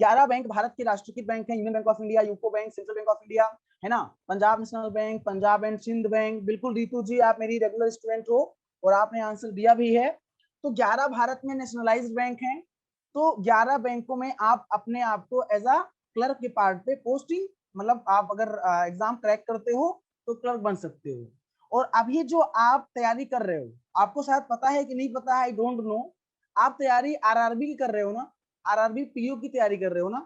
11 bank Bharat के राष्ट्रीयकृत bank है, union bank of India, UCO bank, central bank of India, है ना, Punjab national bank, Punjab and Sindh bank. बिल्कुल रितु जी, आप मेरी रेगुलर स्टूडेंट हो और आपने आंसर दिया भी है। तो 11 भारत में नेशनलाइज्ड बैंक हैं। तो 11 बैंकों में आप अपने आप को एज अ क्लर्क के पार्ट पे पोस्टिंग, मतलब आप अगर एग्जाम क्रैक करते हो तो क्लर्क बन सकते हो। और अभी जो आप तैयारी कर रहे हो, आपको शायद पता है कि नहीं पता है, आई डोंट नो, आप तैयारी आरआरबी की कर रहे हो ना, आरआरबी पीओ की तैयारी कर रहे हो ना।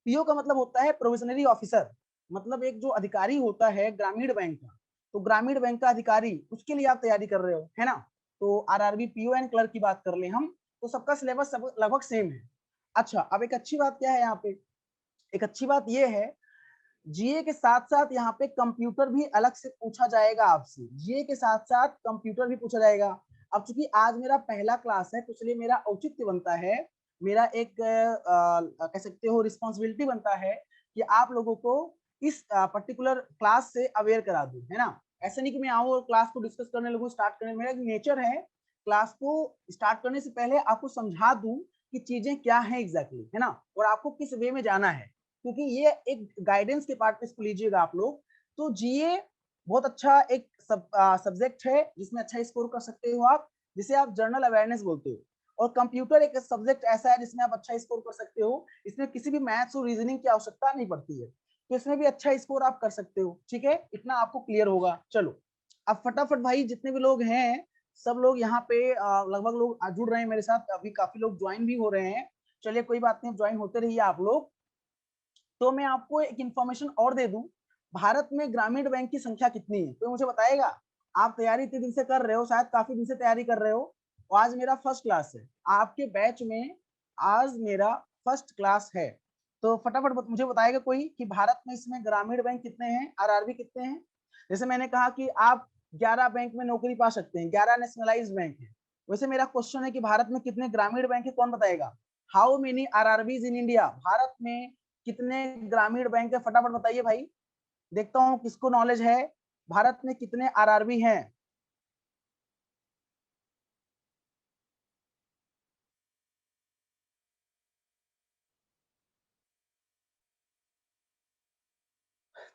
पीओ का मतलब होता है प्रोविजनरी ऑफिसर, मतलब एक जो अधिकारी होता है ग्रामीण बैंक का, तो ग्रामीण बैंक का अधिकारी, उसके लिए आप तैयारी कर रहे हो, है ना। तो आरआरबी पीओ एंड क्लर्क की बात कर ले हम, तो सबका सिलेबस सब लगभग सेम है। अच्छा, अब एक अच्छी बात क्या है यहाँ पे, एक अच्छी बात ये है, जीए के साथ साथ यहाँ पे कंप्यूटर भी अलग से पूछा जाएगा आपसे, जीए के साथ साथ कंप्यूटर भी पूछा जाएगा। अब चूंकि आज मेरा पहला क्लास है, तो इसलिए मेरा औचित्य बनता है, मेरा एक कह सकते हो रिस्पॉन्सिबिलिटी बनता है कि आप लोगों को इस पर्टिकुलर क्लास से अवेयर करा दूं, है ना। ऐसा नहीं कि मैं आऊँ और क्लास को डिस्कस करने लगूँ, स्टार्ट करने, मेरा नेचर है क्लास को स्टार्ट करने से पहले आपको समझा दूं कि चीजें क्या है एग्जैक्टली, है ना, और आपको किस वे में जाना है, क्योंकि ये एक गाइडेंस के पार्ट पे इसको लीजिएगा आप लोग। तो जीए बहुत अच्छा एक सब्जेक्ट है जिसमें अच्छा स्कोर कर सकते हो आप, जिसे आप जनरल अवेयरनेस बोलते हो। और कंप्यूटर एक सब्जेक्ट ऐसा है जिसमें आप अच्छा स्कोर कर सकते हो, इसमें किसी भी मैथ्स और रीजनिंग की आवश्यकता नहीं पड़ती है, तो इसमें भी अच्छा स्कोर आप कर सकते हो। ठीक है, इतना आपको क्लियर होगा। चलो अब फटाफट भाई, जितने भी लोग हैं सब लोग यहाँ पे लगभग लोग जुड़ रहे हैं मेरे साथ, अभी काफी लोग ज्वाइन भी हो रहे हैं। चलिए कोई बात नहीं, ज्वाइन होते रहिए आप लोग। तो मैं आपको एक इंफॉर्मेशन और दे दूं, भारत में ग्रामीण बैंक की संख्या कितनी है, तो मुझे बताएगा। आप तैयारी इतने दिन से कर रहे हो, शायद काफी दिन से तैयारी कर रहे हो, और आज मेरा फर्स्ट क्लास है आपके बैच में, आज मेरा फर्स्ट क्लास है। तो फटाफट मुझे बताएगा कोई कि भारत में इसमें ग्रामीण बैंक कितने हैं, आरआरबी कितने हैं। जैसे मैंने कहा कि आप 11 बैंक में नौकरी पा सकते हैं, 11 नेशनलाइज्ड बैंक है, वैसे मेरा क्वेश्चन है कि भारत में कितने ग्रामीण बैंक है, कौन बताएगा। How many RRBs in India, Bharat में कितने ग्रामीण बैंक है, फटाफट बताइए भाई, देखता हूं किसको नॉलेज है, भारत में कितने आरआरबी हैं।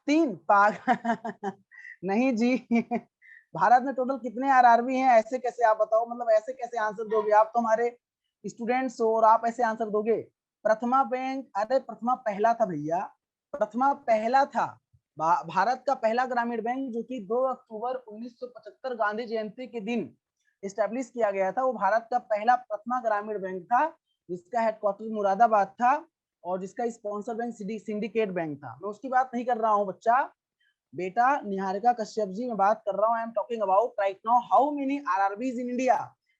तीन पाग नहीं जी भारत में टोटल कितने आरआरबी हैं, ऐसे कैसे आप बताओ, मतलब ऐसे कैसे आंसर दोगे आप, तो हमारे स्टूडेंट्स हो और आप ऐसे आंसर दोगे। प्रथमा बैंक, अरे प्रथमा पहला था भैया, प्रथमा पहला था। भारत का पहला ग्रामीण बैंक जो कि 2 अक्टूबर 1975 गांधी जयंती के दिन स्टैब्लिश किया गया था, वो भारत का पहला प्रथमा ग्रामीण बैंक था, जिसका हेडक्वार्टर मुरादाबाद था और जिसका स्पॉन्सर बैंक सिंडिकेट बैंक था। मैं उसकी बात नहीं कर रहा हूँ बच्चा, बेटा निहारिका कश्यप जी मैं बात कर रहा हूँ। I am talking about right now how many RRBs in India.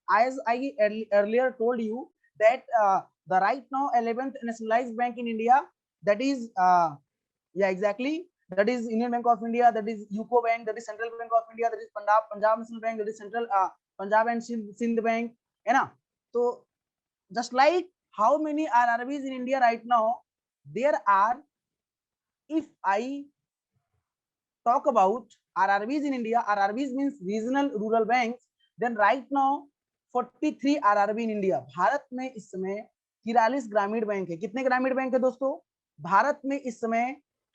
As I earlier told you that the right now 11th nationalized bank in India, that is yeah exactly, that is Union Bank of India, that is UCO Bank, that is Central Bank of India, that is Punjab National Bank, that is Central Punjab and Sindh Bank, है ना। तो just like how many RRBs in India right now, there are, if I talk about RRBs in India, RRBs means regional rural banks, then right now 43 RRB in India। Bharat में इस समय 43 ग्रामीण bank है। कितने ग्रामीण बैंक है दोस्तों, भारत में इस समय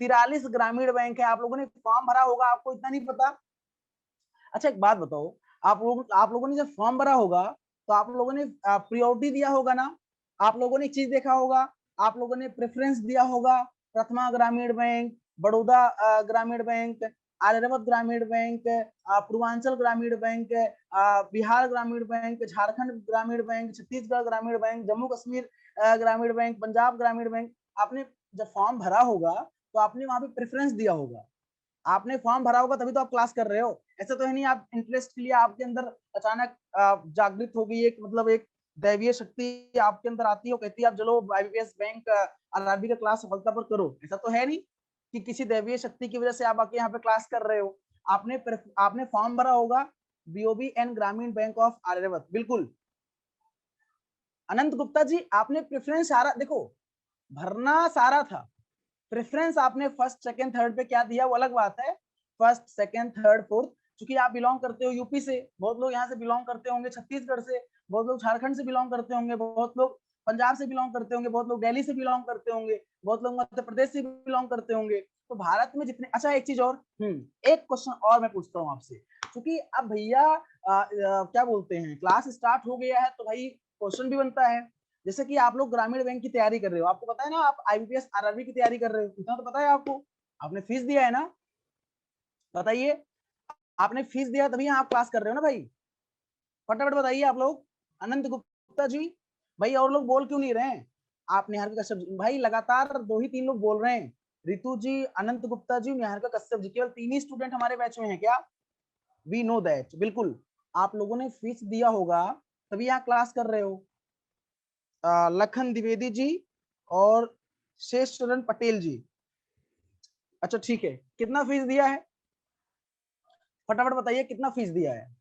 43 ग्रामीण बैंक है। आप लोगों ने फॉर्म भरा होगा, आपको इतना नहीं पता। अच्छा एक बात बताओ, आप लोगों ने जब फॉर्म भरा होगा तो आप लोगों ने प्रायोरिटी दिया होगा ना, आप लोगों ने एक चीज देखा होगा, आप लोगों ने प्रेफरेंस दिया होगा, प्रथमा ग्रामीण बैंक, बड़ौदा ग्रामीण बैंक, आर्यावर्त ग्रामीण बैंक, पूर्वांचल ग्रामीण बैंक, बिहार ग्रामीण बैंक, झारखंड ग्रामीण बैंक, छत्तीसगढ़ ग्रामीण बैंक, जम्मू कश्मीर ग्रामीण बैंक, पंजाब ग्रामीण बैंक। आपने जब फॉर्म भरा होगा तो आपने वहां पे प्रेफरेंस दिया होगा, आपने फॉर्म भरा होगा तभी तो आप क्लास कर रहे हो। ऐसा तो है नहीं आप इंटरेस्ट के लिए आपके अंदर अचानक जागृत हो गई एक, मतलब एक दैवीय शक्ति आपके अंदर आती है, कहती है आप चलो आईबीपीएस बैंक आरआरबी का क्लास सफलता पर करो। ऐसा तो है नहीं कि किसी दैवीय शक्ति की वजह से आप आके यहाँ पे क्लास कर रहे हो। आपने फॉर्म भरा होगा बीओबी एंड ग्रामीण बैंक ऑफ आर्यावर्त, बिल्कुल। अनंत गुप्ता जी, आपने प्रेफरेंस सारा देखो, भरना सारा था, प्रेफरेंस आपने फर्स्ट सेकंड थर्ड पे क्या दिया वो अलग बात है, फर्स्ट सेकंड थर्ड फोर्थ। क्योंकि आप बिलोंग करते हो यूपी से, बहुत लोग यहाँ से बिलोंग करते होंगे, छत्तीसगढ़ से, बहुत लोग झारखंड से बिलोंग करते होंगे, बहुत लोग पंजाब से बिलोंग करते होंगे, बहुत लोग दिल्ली से बिलोंग करते होंगे, बहुत लोग मध्य प्रदेश से बिलोंग करते होंगे। तो भारत में जितने, अच्छा एक चीज और, एक क्वेश्चन और मैं पूछता हूँ आपसे, क्योंकि अब भैया क्या बोलते हैं, क्लास स्टार्ट हो गया है, तो भाई क्वेश्चन भी बनता है। जैसे कि आप लोग ग्रामीण बैंक की तैयारी कर रहे हो, आपको पता है ना, आप आईबीपीएस आरआरबी की तैयारी कर रहे हो, इतना तो पता है आपको, आपने फीस दिया है ना, बताइए, आपने फीस दिया तभी आप क्लास कर रहे हो ना भाई, फटाफट बताइए आप लोग। अनंत गुप्ता जी, भाई और लोग बोल क्यों नहीं रहे हैं? आप निहारिका कश्यप जी, भाई लगातार 2 ही 3 लोग बोल रहे हैं, रितु जी, अनंत गुप्ता जी, निहारिका कश्यप जी, केवल 3 ही स्टूडेंट हमारे बैच में है क्या? वी नो दैट, बिल्कुल आप लोगों ने फीस दिया होगा तभी यहाँ क्लास कर रहे हो। लखन द्विवेदी जी और शेष चरण पटेल जी, अच्छा ठीक है, कितना फीस दिया है, फटाफट बताइए कितना फीस दिया है?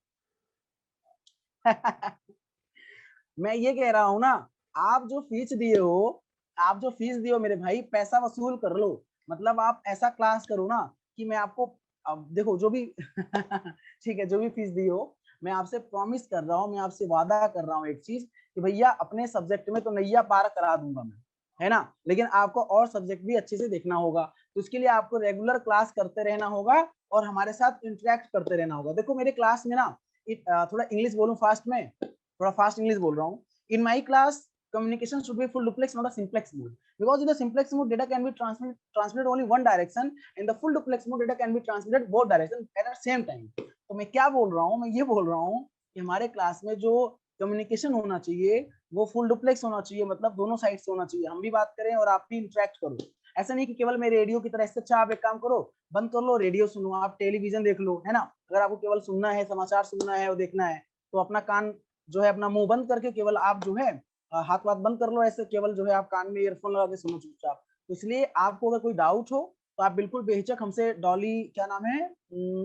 मैं ये कह रहा हूं ना, आप जो फीस दिए हो, आप जो फीस दिए हो मेरे भाई, पैसा वसूल कर लो, मतलब आप ऐसा क्लास करो ना कि मैं आपको, अब देखो जो भी ठीक है, जो भी फीस दी हो, मैं आपसे प्रॉमिस कर रहा हूँ, मैं आपसे वादा कर रहा हूँ एक चीज, कि भैया अपने सब्जेक्ट में तो नैया पार करा दूंगा मैं, है ना, लेकिन आपको और सब्जेक्ट भी अच्छे से देखना होगा, तो इसके लिए आपको रेगुलर क्लास करते रहना होगा और हमारे साथ इंटरेक्ट करते रहना होगा। देखो मेरे क्लास में ना, थोड़ा इंग्लिश बोलूं फास्ट में, थोड़ा फास्ट इंग्लिश बोल रहा हूँ, in my class communication should be full duplex, not a simplex mode, because in the simplex mode data can be transmitted only one direction, in the full duplex mode data can be transmitted both direction at the same time। तो मैं क्या बोल रहा हूँ, मैं ये बोल रहा हूँ कि हमारे क्लास में जो कम्युनिकेशन होना चाहिए वो फुल डुप्लेक्स होना चाहिए, मतलब दोनों साइड से होना चाहिए, हम भी बात करें और आप भी इंटरेक्ट करो। ऐसा नहीं कि केवल मैं रेडियो की तरह, इससे अच्छा आप एक काम करो, बंद कर लो रेडियो, सुनो, आप टेलीविजन देख लो, है ना, अगर आपको केवल सुनना है, समाचार सुनना है और देखना है, तो अपना कान जो है अपना मुंह बंद करके केवल आप जो है हाथ वाथ बंद कर लो, ऐसे केवल जो है आप कान में ईयरफोन लगा के सुनो चुपचाप। तो इसलिए आपको अगर कोई डाउट हो तो आप बिल्कुल बेहिचक हमसे, डॉली क्या नाम है,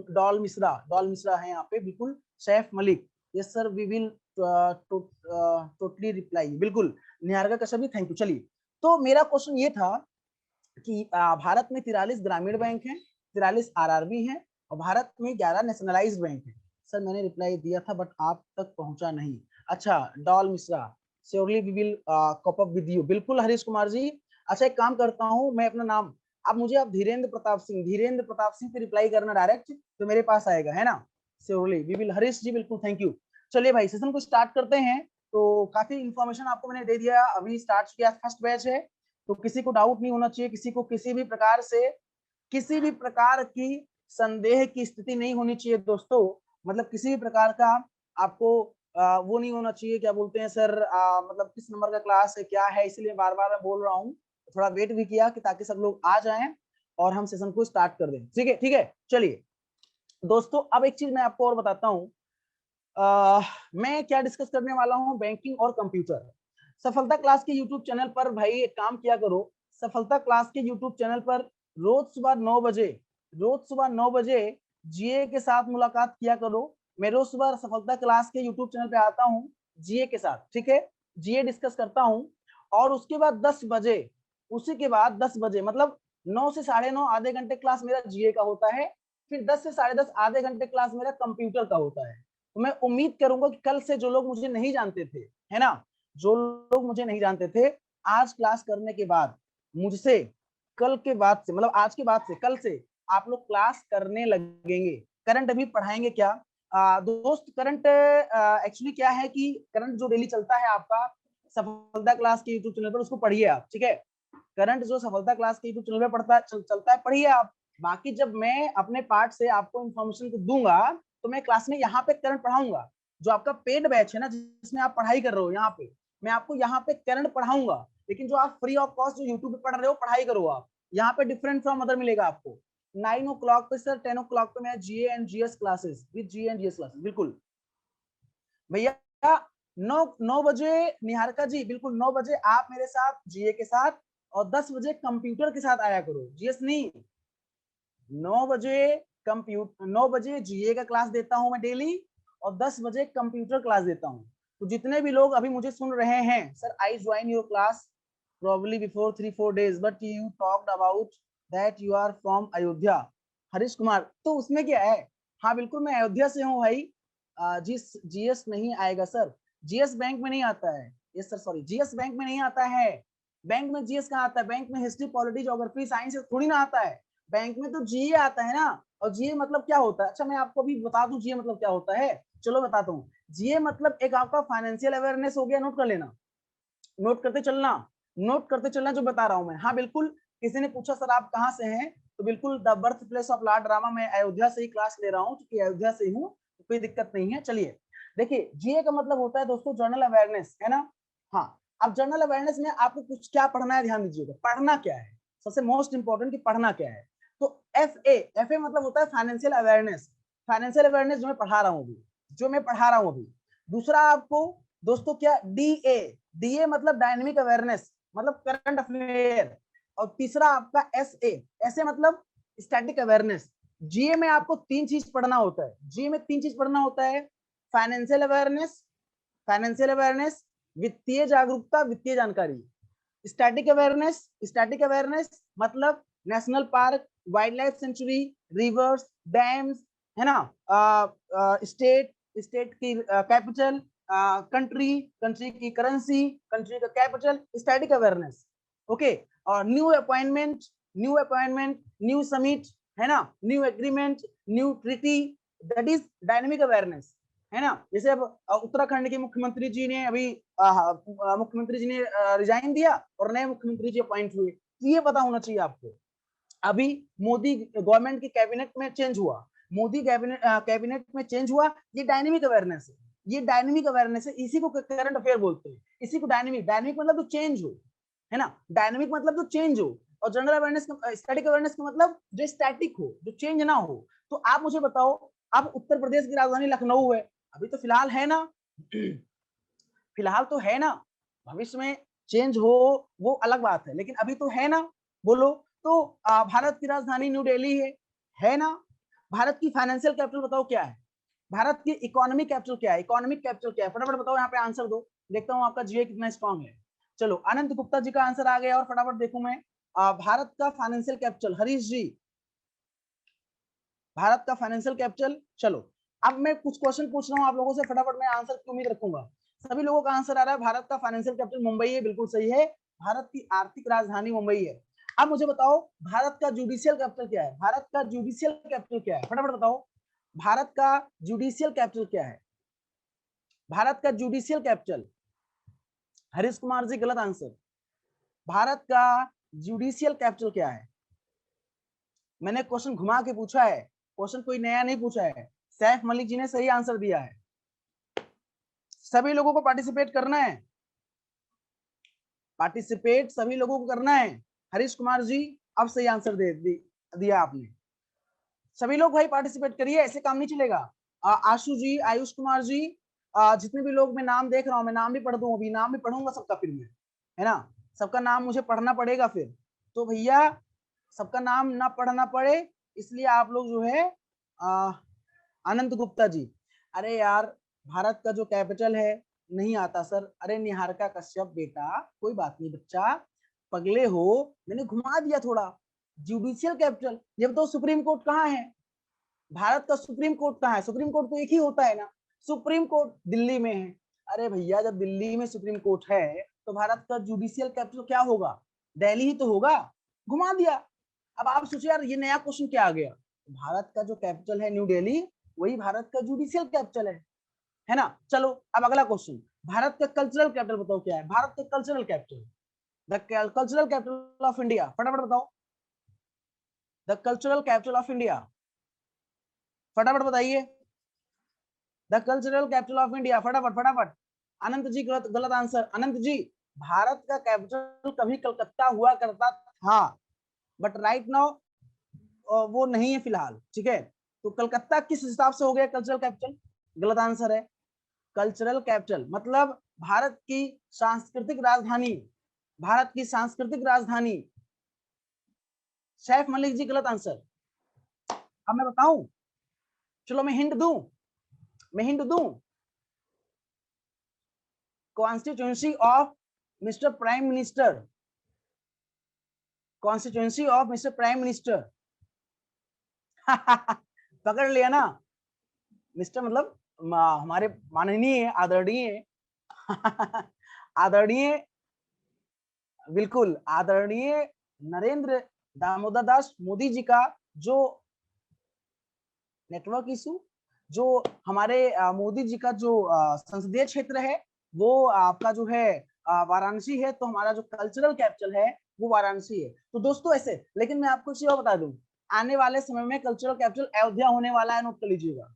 डॉल मिश्रा है यहाँ पे, बिल्कुल, Saif Malik, yes sir we will totally reply, बिल्कुल, निहारिका कश्यप भी थैंक यू। चलिए, तो मेरा क्वेश्चन ये था कि भारत में 43 ग्रामीण बैंक हैं, 43 आरआरबी हैं, और भारत में 11 नेशनलाइज्ड बैंक हैं। सर मैंने रिप्लाई दिया था बट आप तक पहुंचा नहीं। अच्छा, Doll Mishra, surely we will cope up with you, बिल्कुल हरीश कुमार जी। अच्छा एक काम करता हूँ मैं, अपना नाम, आप धीरेन्द्र प्रताप सिंह पे रिप्लाई करना डायरेक्ट, तो मेरे पास आएगा, है ना, श्योरली वी विल, हरीश जी बिल्कुल थैंक यू। चलिए भाई सेशन को स्टार्ट करते हैं। तो काफी इंफॉर्मेशन आपको मैंने दे दिया, अभी स्टार्ट किया, फर्स्ट बैच है, तो किसी को डाउट नहीं होना चाहिए, किसी को किसी भी प्रकार से, किसी भी प्रकार की संदेह की स्थिति नहीं होनी चाहिए दोस्तों, मतलब किसी भी प्रकार का आपको वो नहीं होना चाहिए, क्या बोलते हैं सर, मतलब किस नंबर का क्लास है क्या है, इसलिए बार बार मैं बोल रहा हूँ, थोड़ा वेट भी किया कि ताकि सब लोग आ जाएं और हम सेशन को स्टार्ट कर दें, ठीक है, ठीक है। चलिए दोस्तों, अब एक चीज मैं आपको और बताता हूँ, मैं क्या डिस्कस करने वाला हूँ, बैंकिंग और कंप्यूटर। सफलता क्लास के यूट्यूब चैनल पर भाई एक काम किया करो, सफलता क्लास के यूट्यूब चैनल पर रोज सुबह 9 बजे, रोज सुबह 9 बजे जीए के साथ मुलाकात किया करो। मैं रोज सुबह सफलता क्लास के यूट्यूब चैनल पे आता हूँ जीए के साथ, ठीक है, जीए डिस्कस करता हूँ, और उसके बाद 10 बजे, उसी के बाद 10 बजे मतलब 9 से 9:30 आधे घंटे क्लास मेरा जीए का होता है, फिर 10 से 10:30 आधे घंटे क्लास मेरा कंप्यूटर का होता है। तो मैं उम्मीद करूंगा कि कल से जो लोग मुझे नहीं जानते थे, है ना, जो लोग मुझे नहीं जानते थे, आज क्लास करने के बाद मुझसे, कल के बाद से, मतलब आज के बाद से, कल से आप लोग क्लास करने लगेंगे। करंट अभी पढ़ाएंगे क्या, दोस्त, करंट एक्चुअली क्या है कि करंट जो डेली चलता है आपका सफलता क्लास के यूट्यूब चैनल पर, उसको पढ़िए आप, ठीक है, करंट जो सफलता क्लास के यूट्यूब चैनल पर पढ़ता चलता है, पढ़िए आप। बाकी जब मैं अपने पार्ट से आपको इन्फॉर्मेशन को दूंगा, तो मैं क्लास में यहाँ पे करंट पढ़ाऊंगा, जो आपका पेड बैच है ना, जिसमें आप पढ़ाई कर रहे हो, यहाँ पे मैं आपको यहाँ पे करंट पढ़ाऊंगा, लेकिन जो आप फ्री ऑफ कॉस्ट जो यूट्यूब पे पढ़ रहे हो, पढ़ाई करो आप, यहाँ पे डिफरेंट फ्रॉम अदर मिलेगा आपको। 9 o'clock पे सर, 10 o'clock पे मैं GA and GS classes, with GA and GS classes, बिल्कुल भैया। 9 बजे निहारिका जी, बिल्कुल 9 बजे आप मेरे साथ जीए के साथ, और 10 बजे कंप्यूटर के साथ आया करो, जीएस नहीं, 9 बजे कंप्यूटर, 9 बजे जीए का क्लास देता हूं मैं डेली, और 10 बजे कंप्यूटर क्लास देता हूं। तो जितने भी लोग अभी मुझे सुन रहे हैं, sir I join your class probably before 3-4 days but you talked about that you are from Ayodhya, Harish Kumar, तो उसमें क्या है, हाँ बिल्कुल मैं अयोध्या से हूँ भाई। जीएस नहीं आएगा सर, जीएस बैंक में नहीं आता है, yes sir sorry, GS bank में नहीं आता है। बैंक में जीएस कहाँ आता है? बैंक में हिस्ट्री, पॉलिटी, ज्योग्राफी, साइंस थोड़ी ना आता है। बैंक में तो जीए आता है ना। और जीए मतलब क्या होता है? अच्छा मैं आपको भी बता दूं जीए मतलब क्या होता है। चलो बताता हूँ। जीए मतलब एक आपका फाइनेंशियल अवेयरनेस हो गया, नोट कर लेना, नोट करते चलना, नोट करते चलना जो बता रहा हूं मैं। हाँ बिल्कुल, किसी ने पूछा सर आप कहाँ से हैं, तो बिल्कुल the birth place of Lord Rama, मैं अयोध्या से ही क्लास ले रहा हूँ, क्योंकि अयोध्या से हूँ, तो कोई दिक्कत नहीं है। चलिए देखिए, जीए का मतलब होता है दोस्तों जनरल अवेयरनेस, है ना। हाँ, अब जनरल अवेयरनेस में आपको कुछ क्या पढ़ना है, ध्यान दीजिएगा। पढ़ना क्या है, सबसे मोस्ट इंपॉर्टेंट कि पढ़ना क्या है। तो एफ ए मतलब होता है फाइनेंशियल अवेयरनेस। फाइनेंशियल अवेयरनेस जो मैं पढ़ा रहा हूँ अभी, जो मैं पढ़ा रहा हूँ अभी। दूसरा आपको दोस्तों क्या, डीए, डीए मतलब डायनेमिक अवेयरनेस, मतलब करंट अफेयर। और तीसरा आपका एसए, एसए मतलब स्टैटिक अवेयरनेस। जीए में आपको तीन चीज पढ़ना होता है, जीए में तीन चीज पढ़ना होता है। फाइनेंशियल अवेयरनेस, फाइनेंशियल अवेयरनेस, वित्तीय जागरूकता, वित्तीय जानकारी। स्टैटिक अवेयरनेस, स्टैटिक अवेयरनेस मतलब national park, wild life sanctuary, reverse, dams, है ना, स्टेट, स्टेट की कैपिटल, कंट्री, कंट्री की करेंसी, कंट्री का कैपिटल, स्टैटिक अवेयरनेस। ओके, और new appointment, new appointment, new summit, है ना, new agreement, new treaty, that is dynamic awareness, है ना। जैसे अब उत्तराखंड के मुख्यमंत्री जी ने अभी मुख्यमंत्री जी ने रिजाइन दिया और नए मुख्यमंत्री जी अपॉइंट हुए, तो ये पता होना चाहिए आपको। अभी मोदी गवर्नमेंट की कैबिनेट में चेंज हुआ, मोदी कैबिनेट में चेंज हुआ, ये डायनेमिक अवेयरनेस है, ये डायनेमिक अवेयरनेस है, इसी को करंट अफेयर बोलते हैं, इसी को डायनेमिक, डायनेमिक मतलब तो चेंज हो, है ना, डायनेमिक मतलब तो चेंज हो। और जनरल अवेयरनेस का, स्टैटिक अवेयरनेस का मतलब जो स्टैटिक हो, जो चेंज ना हो। तो आप मुझे बताओ, अब उत्तर प्रदेश की राजधानी लखनऊ है, अभी तो फिलहाल है ना, फिलहाल तो है ना, भविष्य में चेंज हो वो अलग बात है, लेकिन अभी तो है ना, बोलो। तो भारत की राजधानी न्यू दिल्ली है ना। भारत की फाइनेंशियल कैपिटल बताओ क्या है, भारत की इकोनॉमिक कैपिटल क्या है, इकोनॉमिक कैपिटल क्या है, फटाफट बताओ, यहाँ पे आंसर दो, देखता हूँ आपका जीए कितना स्ट्रांग है। चलो अनंत गुप्ता जी का आंसर आ गया, और फटाफट देखूं मैं, भारत का फाइनेंशियल कैपिटल, हरीश जी, भारत का फाइनेंशियल कैपिटल। चलो अब मैं कुछ क्वेश्चन पूछ रहा हूँ आप लोगों से, फटाफट मैं आंसर की उम्मीद रखूंगा। सभी लोगों का आंसर आ रहा है, भारत का फाइनेंशियल कैपिटल मुंबई है, बिल्कुल सही है, भारत की आर्थिक राजधानी मुंबई है। अब मुझे बताओ, भारत का जुडिशियल कैपिटल क्या है, भारत का जुडिशियल कैपिटल क्या है, फटाफट बताओ, भारत का जुडिशियल कैपिटल क्या है, भारत का जुडिशियल कैपिटल। हरीश कुमार जी गलत आंसर, भारत का जुडिशियल कैपिटल क्या है। मैंने क्वेश्चन घुमा के पूछा है, क्वेश्चन कोई नया नहीं पूछा है, सैफ मलिक जी ने सही आंसर दिया है। सभी लोगों को पार्टिसिपेट करना है, पार्टिसिपेट सभी लोगों को करना है। हरीश कुमार जी अब सही आंसर दिया आपने, सभी लोग भाई पार्टिसिपेट करिए, ऐसे काम नहीं चलेगा। आशु जी, आयुष कुमार जी, जितने भी लोग मैं नाम देख रहा हूँ, मैं नाम भी पढ़ दूं, अभी नाम भी पढ़ूंगा सबका, फिर मैं, है ना, सबका नाम मुझे पढ़ना पड़ेगा फिर, तो भैया सबका नाम ना पढ़ना पड़े, इसलिए आप लोग जो है, अनंत गुप्ता जी, अरे यार भारत का जो कैपिटल है नहीं आता सर, अरे निहारिका कश्यप बेटा, कोई बात नहीं बच्चा, पगले हो, मैंने घुमा दिया थोड़ा। जुडिशियल कैपिटल, ये बताओ सुप्रीम कोर्ट कहाँ है, भारत का सुप्रीम कोर्ट कहाँ है, सुप्रीम कोर्ट तो एक ही होता है ना, सुप्रीम कोर्ट दिल्ली में है। अरे भैया जब दिल्ली में सुप्रीम कोर्ट है, तो भारत का जुडिशियल कैपिटल क्या होगा, दिल्ली ही तो होगा, घुमा दिया। अब आप सोचिए यार, ये नया क्वेश्चन क्या आ गया, भारत का जो कैपिटल है न्यू दिल्ली, वही भारत का जुडिशियल कैपिटल है ना। चलो अब अगला क्वेश्चन, भारत का कल्चरल कैपिटल बताओ क्या है, भारत का cultural capital, the cultural capital of India, फटाफट बताओ, the cultural capital of India, फटाफट बताइए, the cultural capital of India, फटाफट फटाफट। अनंत जी गलत, गलत आंसर, अनंत जी, भारत का कैपिटल कभी कलकत्ता हुआ करता था, बट राइट नाउ वो नहीं है फिलहाल, ठीक है। तो कलकत्ता किस हिसाब से हो गया कल्चरल कैपिटल, गलत आंसर है। कल्चरल कैपिटल मतलब भारत की सांस्कृतिक राजधानी, भारत की सांस्कृतिक राजधानी। सैफ मलिक जी गलत आंसर। अब मैं बताऊं, चलो मैं हिंट दूं, मैं हिंट दूं, constituency of mister prime minister, constituency of mister prime minister. पकड़ लिया ना, मिस्टर मतलब हमारे माननीय आदरणीय आदरणीय, बिल्कुल आदरणीय नरेंद्र दामोदर दास मोदी जी का जो नेटवर्क इशू, जो हमारे मोदी जी का जो संसदीय क्षेत्र है वो आपका जो है वाराणसी है, तो हमारा जो कल्चरल कैपिटल है वो वाराणसी है। तो दोस्तों ऐसे, लेकिन मैं आपको चीज बता दूं, आने वाले समय में कल्चरल कैपिटल अयोध्या होने वाला है, नोट कर लीजिएगा।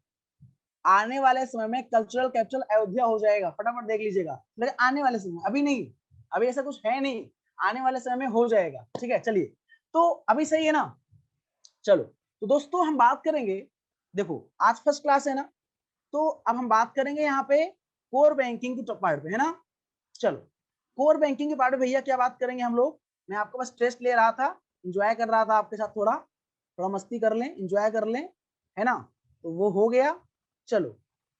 आने वाले समय में कल्चरल कैपिटल अयोध्या हो जाएगा, फटाफट देख लीजिएगा। लेकिन आने वाले समय, अभी नहीं, अभी ऐसा कुछ है नहीं, आने वाले समय में हो जाएगा। ठीक है, चलिए, तो अभी सही है ना। चलो, तो दोस्तों हम बात करेंगे, देखो आज फर्स्ट क्लास है ना, तो अब हम बात करेंगे यहाँ पे कोर बैंकिंग की पार्ट पे, है ना। चलो, कोर बैंकिंग के पार्ट में भैया क्या बात करेंगे हम लोग, मैं आपको बस टेस्ट ले रहा था, एंजॉय कर रहा था आपके साथ, थोड़ा थोड़ा मस्ती कर लें, एंजॉय कर लें, है ना। तो वो हो गया। चलो,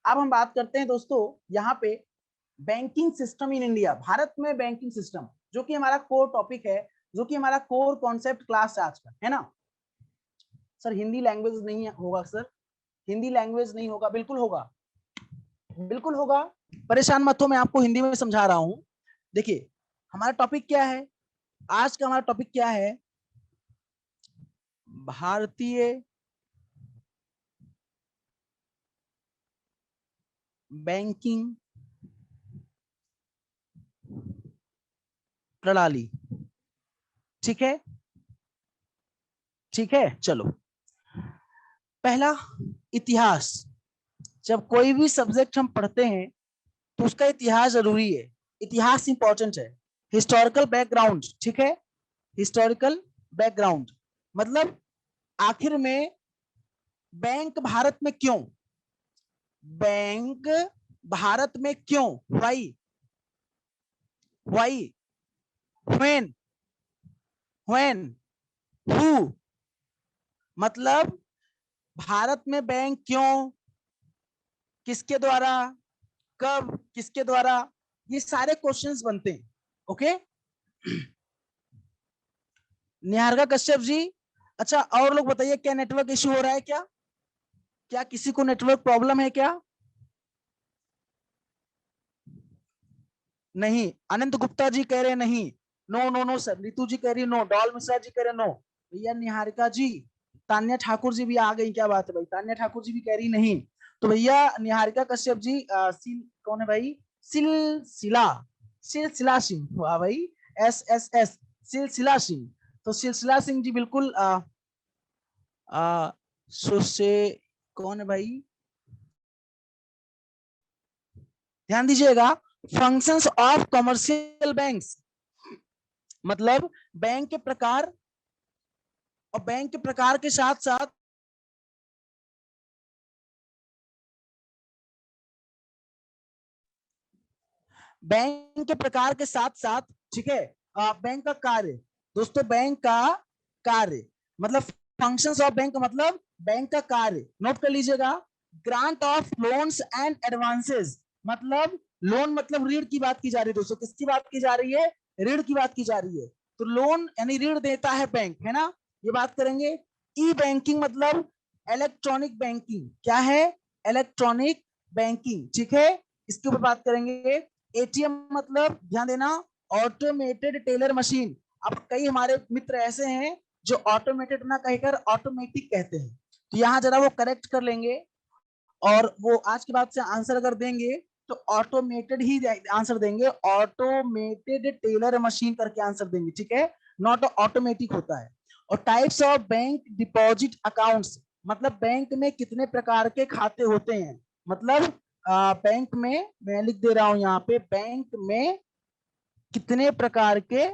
अब हम बात करते हैं दोस्तों यहाँ पे banking system in India, Bharat में बैंकिंग सिस्टम, जो कि हमारा कोर टॉपिक है, जो कि हमारा कोर कॉन्सेप्ट क्लास है आज का, है ना। सर हिंदी लैंग्वेज नहीं होगा सर, हिंदी लैंग्वेज नहीं होगा, बिल्कुल होगा, बिल्कुल होगा, परेशान मत हो, मैं आपको हिंदी में समझा रहा हूं। देखिए हमारा टॉपिक क्या है, आज का हमारा टॉपिक क्या है, भारतीय बैंकिंग प्रणाली। ठीक है, ठीक है, चलो, पहला इतिहास, जब कोई भी सब्जेक्ट हम पढ़ते हैं तो उसका इतिहास जरूरी है, इतिहास इंपॉर्टेंट है, हिस्टोरिकल बैकग्राउंड। ठीक है, हिस्टोरिकल बैकग्राउंड मतलब आखिर में बैंक भारत में क्यों, बैंक भारत में क्यों, why, why, when, when, who, मतलब भारत में बैंक क्यों, किसके द्वारा, कब, किसके द्वारा, ये सारे क्वेश्चंस बनते हैं। ओके, निहारिका कश्यप जी, अच्छा और लोग बताइए, क्या नेटवर्क इश्यू हो रहा है क्या, क्या किसी को नेटवर्क प्रॉब्लम है क्या, नहीं, अनंत गुप्ता जी कह रहे नहीं, no no no sir, Neetu ji कह रही नो, डॉल मिश्रा जी कह रहे नो, भैया निहारिका जी, तान्या ठाकुर जी भी आ गई, क्या बात है भाई, तान्या ठाकुर जी भी कह रही नहीं, तो भैया निहारिका कश्यप जी सिल कौन है भाई, सिलसिला, सिलसिला सिंह, वाह भाई, एस एस एस, सिलसिला सिंह, तो सिलसिला सिंह जी बिल्कुल सुसे कौन है भाई, ध्यान दीजिएगा, फंक्शंस ऑफ कमर्शियल बैंक्स, मतलब बैंक के प्रकार, और बैंक के प्रकार के साथ साथ बैंक के प्रकार के साथ साथ, ठीक है, बैंक का कार्य, दोस्तों बैंक का कार्य, मतलब फंक्शंस ऑफ बैंक मतलब बैंक का कार्य, नोट कर लीजिएगा, grant of loans and advances, मतलब लोन मतलब ऋण की बात की जा रही है दोस्तों, किसकी बात की जा रही है, ऋण की बात की जा रही है, तो लोन यानी ऋण देता है बैंक, है ना, ये बात करेंगे। ई बैंकिंग मतलब इलेक्ट्रॉनिक बैंकिंग, क्या है, इलेक्ट्रॉनिक बैंकिंग, ठीक है, इसके ऊपर बात करेंगे। एटीएम मतलब ध्यान देना, ऑटोमेटेड टेलर मशीन, अब कई हमारे मित्र ऐसे हैं जो ऑटोमेटेड ना कहकर ऑटोमेटिक कहते हैं, तो यहाँ जरा वो करेक्ट कर लेंगे, और वो आज के बाद से आंसर अगर देंगे तो ऑटोमेटेड ही आंसर देंगे, ऑटोमेटेड टेलर मशीन करके आंसर देंगे, ठीक है, नॉट ऑटोमेटिक होता है। और types of bank deposit accounts, मतलब बैंक में कितने प्रकार के खाते होते हैं, मतलब बैंक में, मैं लिख दे रहा हूं यहाँ पे, बैंक में कितने प्रकार के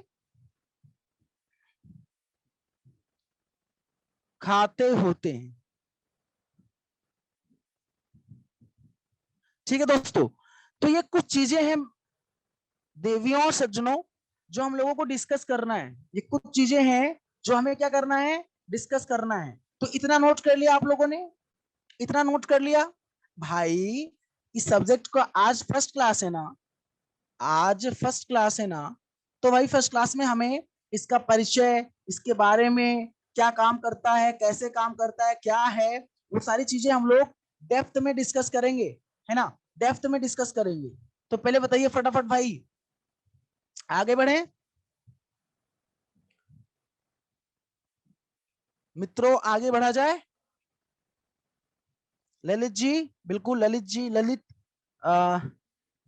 खाते होते हैं। ठीक है दोस्तों, तो ये कुछ चीजें हैं देवियों और सज्जनों जो हम लोगों को डिस्कस करना है, ये कुछ चीजें हैं जो हमें क्या करना है, डिस्कस करना है। तो इतना नोट कर लिया आप लोगों ने, इतना नोट कर लिया भाई, इस सब्जेक्ट का आज फर्स्ट क्लास है ना, आज फर्स्ट क्लास है ना, तो भाई फर्स्ट क्लास में हमें इसका परिचय, इसके बारे में क्या काम करता है, कैसे काम करता है, क्या है, वो सारी चीजें हम लोग डेप्थ में डिस्कस करेंगे, है ना, डेप्थ में डिस्कस करेंगे। तो पहले बताइए फटाफट भाई, आगे बढ़े मित्रों, आगे बढ़ा जाए। ललित जी, बिल्कुल ललित जी, ललित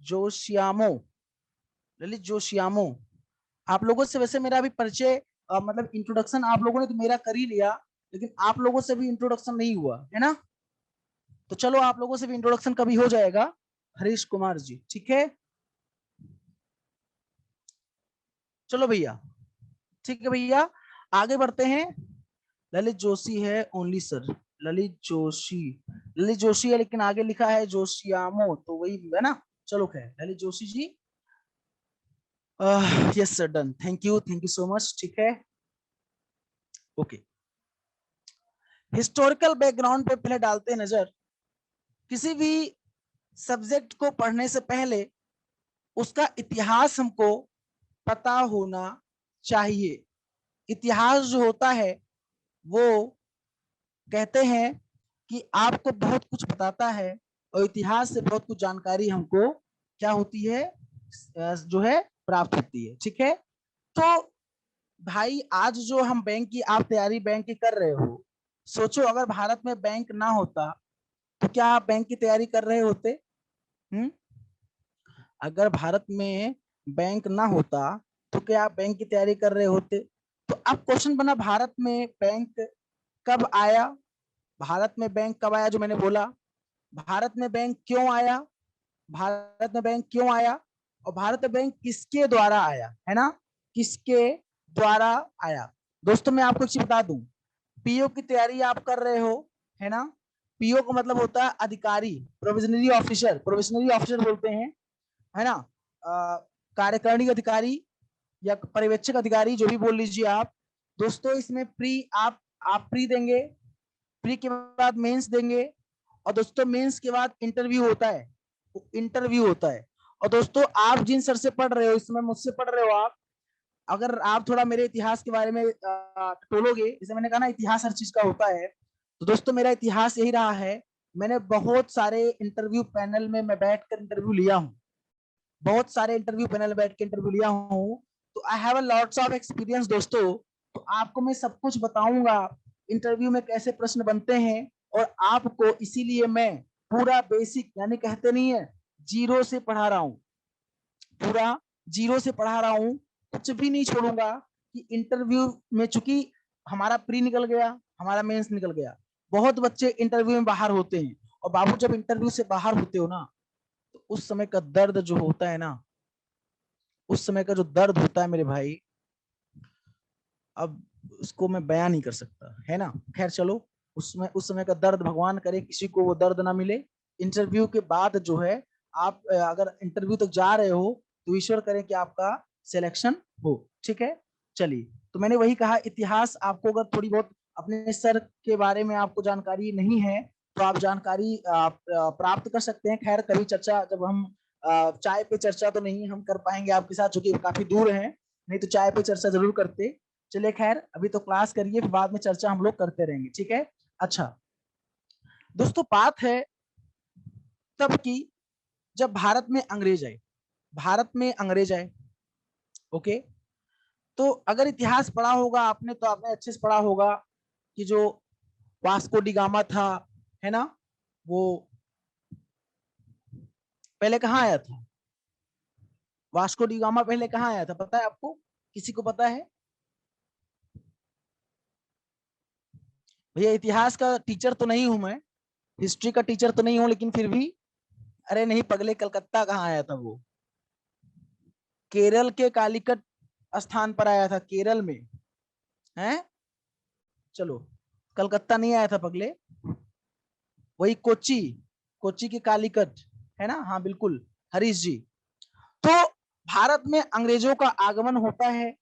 जोशियामो, ललित जोशियामो। आप लोगों से वैसे मेरा अभी परिचय मतलब इंट्रोडक्शन आप लोगों ने तो मेरा कर ही लिया, लेकिन आप लोगों से भी इंट्रोडक्शन नहीं हुआ है ना। तो चलो आप लोगों से भी इंट्रोडक्शन कभी हो जाएगा। हरीश कुमार जी, ठीक है। चलो भैया, ठीक है भैया, आगे बढ़ते हैं। ललित जोशी है ओनली सर, ललित जोशी, ललित जोशी है लेकिन आगे लिखा है जोशियामो, तो वही है ना। चलो खैर, Lalit Joshi ji, yes sir, done, thank you so much, ठीक है, ओके। हिस्टोरिकल बैकग्राउंड पे पहले डालते हैं नजर। किसी भी सब्जेक्ट को पढ़ने से पहले उसका इतिहास हमको पता होना चाहिए। इतिहास जो होता है वो कहते हैं कि आपको बहुत कुछ बताता है, और इतिहास से बहुत कुछ जानकारी हमको क्या होती है, जो है प्राप्त होती है, ठीक है। तो भाई आज जो हम बैंक की आप तैयारी बैंक की कर रहे हो, सोचो अगर भारत में बैंक ना होता तो क्या आप बैंक की तैयारी कर रहे होते? हम्म, अगर भारत में बैंक ना होता तो क्या आप बैंक की तैयारी कर रहे होते? तो अब क्वेश्चन बना, भारत में बैंक कब आया? भारत में बैंक कब आया, जो मैंने बोला। भारत में बैंक क्यों आया? भारत में बैंक क्यों आया? और भारत में बैंक किसके द्वारा आया, है ना, किसके द्वारा आया? दोस्तों मैं आपको एक चीज बता दूं, पीओ की तैयारी आप कर रहे हो, है ना। पीओ का मतलब होता है अधिकारी, प्रोविजनरी ऑफिसर, प्रोविजनरी ऑफिसर बोलते हैं, है ना। कार्यकारिणी अधिकारी या पर्यवेक्षक अधिकारी, जो भी बोल लीजिए आप। दोस्तों इसमें प्री आप प्री देंगे, प्री के बाद मेंस देंगे, और दोस्तों मेंस के बाद इंटरव्यू होता है, इंटरव्यू होता है। और दोस्तों आप जिन सर से पढ़ रहे हो, इसमें मुझसे पढ़ रहे हो आप, अगर आप थोड़ा मेरे इतिहास के बारे में टोलोगे, जैसे मैंने कहा ना इतिहास हर चीज का होता है, तो दोस्तों मेरा इतिहास यही रहा है। मैंने बहुत सारे इंटरव्यू पैनल में मैं बैठकर इंटरव्यू लिया हूँ, बहुत सारे इंटरव्यू पैनल बैठ के इंटरव्यू लिया हूँ। तो I have a lots of experience दोस्तों। तो आपको मैं सब कुछ बताऊंगा, इंटरव्यू में कैसे प्रश्न बनते हैं, और आपको इसीलिए मैं पूरा बेसिक, यानी कहते नहीं है जीरो से पढ़ा रहा हूँ, पूरा जीरो से पढ़ा रहा हूँ, कुछ भी नहीं छोड़ूंगा। कि इंटरव्यू में चूंकि हमारा प्री निकल गया, हमारा मेंस निकल गया, बहुत बच्चे इंटरव्यू में बाहर होते हैं। और बाबू जब इंटरव्यू से बाहर होते हो ना, तो उस समय का दर्द जो होता है ना, उस समय का जो दर्द होता है मेरे भाई, अब उसको मैं बयान नहीं कर सकता, है ना। खैर चलो, उसमें उस समय का दर्द भगवान करे किसी को वो दर्द ना मिले। इंटरव्यू के बाद जो है, आप अगर इंटरव्यू तक जा रहे हो तो ईश्वर करे कि आपका सिलेक्शन हो, ठीक है। चलिए, तो मैंने वही कहा, इतिहास आपको अगर थोड़ी बहुत अपने सर के बारे में आपको जानकारी नहीं है, तो आप जानकारी प्राप्त कर सकते हैं। खैर कभी चर्चा, जब हम चाय पे चर्चा तो नहीं हम कर पाएंगे आपके साथ, जो कि काफी दूर है, नहीं तो चाय पे चर्चा जरूर करते। चलिए खैर, अभी तो क्लास करिए, फिर बाद में चर्चा हम लोग करते रहेंगे, ठीक है। अच्छा दोस्तों, बात है तब की जब भारत में अंग्रेज आए, भारत में अंग्रेज आए, ओके। तो अगर इतिहास पढ़ा होगा आपने, तो आपने अच्छे से पढ़ा होगा कि जो वास्को डी गामा था, है ना, वो पहले कहाँ आया था? वास्को डी गामा पहले कहाँ आया था, पता है आपको? किसी को पता है? भैया इतिहास का टीचर तो नहीं हूं मैं, हिस्ट्री का टीचर तो नहीं हूं, लेकिन फिर भी, अरे नहीं पगले, कलकत्ता कहाँ आया था वो? केरल के कालीकट स्थान पर आया था, केरल में है। चलो, कलकत्ता नहीं आया था पगले, वही कोच्चि, कोच्चि के कालीकट, है ना, हाँ बिल्कुल, हरीश जी। तो भारत में अंग्रेजों का आगमन होता है,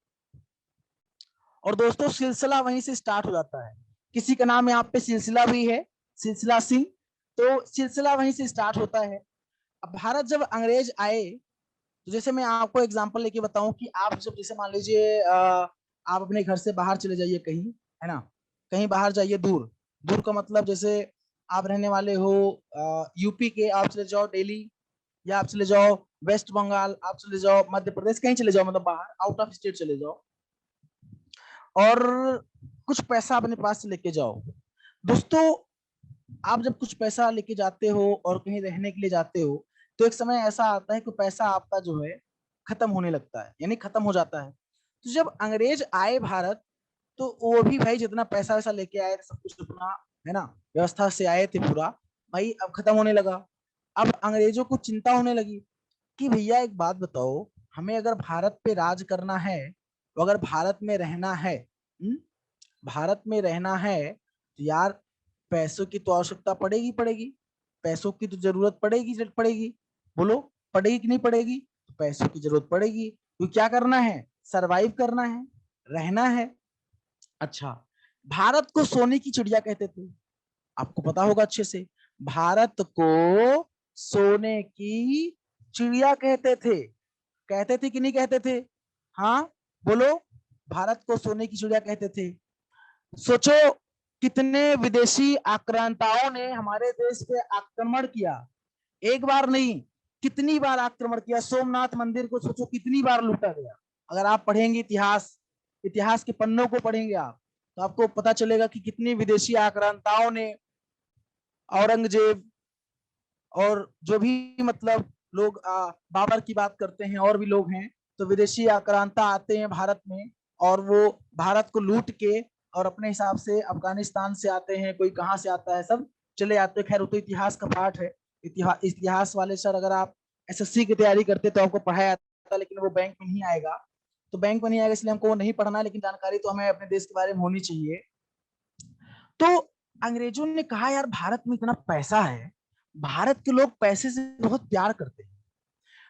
और दोस्तों सिलसिला वहीं से स्टार्ट हो जाता है। किसी का नाम यहाँ पे सिलसिला भी है, सिलसिला सिंह, तो सिलसिला वहीं से स्टार्ट होता है। अब भारत जब अंग्रेज आए, तो जैसे मैं आपको एग्जांपल लेके बताऊं कि आप जब, जैसे मान लीजिए आप अपने घर से बाहर चले जाइए कहीं, है ना, कहीं बाहर जाइए, दूर, दूर का मतलब जैसे आप रहने वाले हो यूपी के, आप चले जाओ दिल्ली, या आप चले जाओ वेस्ट बंगाल आप चले जाओ, मध्य प्रदेश कहीं चले जाओ, मतलब बाहर आउट ऑफ स्टेट चले जाओ और कुछ पैसा अपने पास से लेके जाओ। दोस्तों आप जब कुछ पैसा लेके जाते हो और कहीं रहने के लिए जाते हो तो एक समय ऐसा आता है कि पैसा आपका जो है खत्म होने लगता है, यानी खत्म हो जाता है। तो जब अंग्रेज आए भारत तो वो भी भाई जितना पैसा वैसा लेके आए थे सब कुछ अपना, है ना, व्यवस्था से आए थे पूरा, भाई अब खत्म होने लगा। अब अंग्रेजों को चिंता होने लगी कि भैया एक बात बताओ, हमें अगर भारत पे राज करना है, तो अगर भारत में रहना है, भारत में रहना है तो यार पैसों की तो आवश्यकता पड़ेगी पड़ेगी, पैसों की तो जरूरत पड़ेगी पड़ेगी, बोलो पड़ेगी कि नहीं पड़ेगी? तो पैसों की जरूरत पड़ेगी, तो क्या करना है, सरवाइव करना है, रहना है। अच्छा, भारत को सोने की चिड़िया कहते थे, आपको पता होगा अच्छे से, भारत को सोने की चिड़िया कहते थे कि नहीं कहते थे? हाँ बोलो, भारत को सोने की चिड़िया कहते थे। सोचो कितने विदेशी आक्रांताओं ने हमारे देश पे आक्रमण किया, एक बार नहीं कितनी बार आक्रमण किया। सोमनाथ मंदिर को सोचो कितनी बार लूटा गया। अगर आप पढ़ेंगे इतिहास, इतिहास के पन्नों को पढ़ेंगे आप, तो आपको पता चलेगा कि कितनी विदेशी आक्रांताओं ने, औरंगजेब और जो भी मतलब लोग बाबर की बात करते हैं और भी लोग हैं, तो विदेशी आक्रांता आते हैं भारत में और वो भारत को लूट के और अपने हिसाब से अफगानिस्तान से आते हैं, कोई कहाँ से आता है, सब चले आते हैं। खैर वो तो इतिहास का पार्ट है, इतिहास वाले सर अगर आप एसएससी की तैयारी करते तो आपको पढ़ाया जाता, लेकिन वो बैंक में नहीं आएगा, तो बैंक में नहीं आएगा इसलिए हमको नहीं पढ़ना, लेकिन जानकारी तो हमें अपने देश के बारे में होनी चाहिए। तो अंग्रेजों ने कहा यार भारत में इतना पैसा है, भारत के लोग पैसे से बहुत प्यार करते हैं।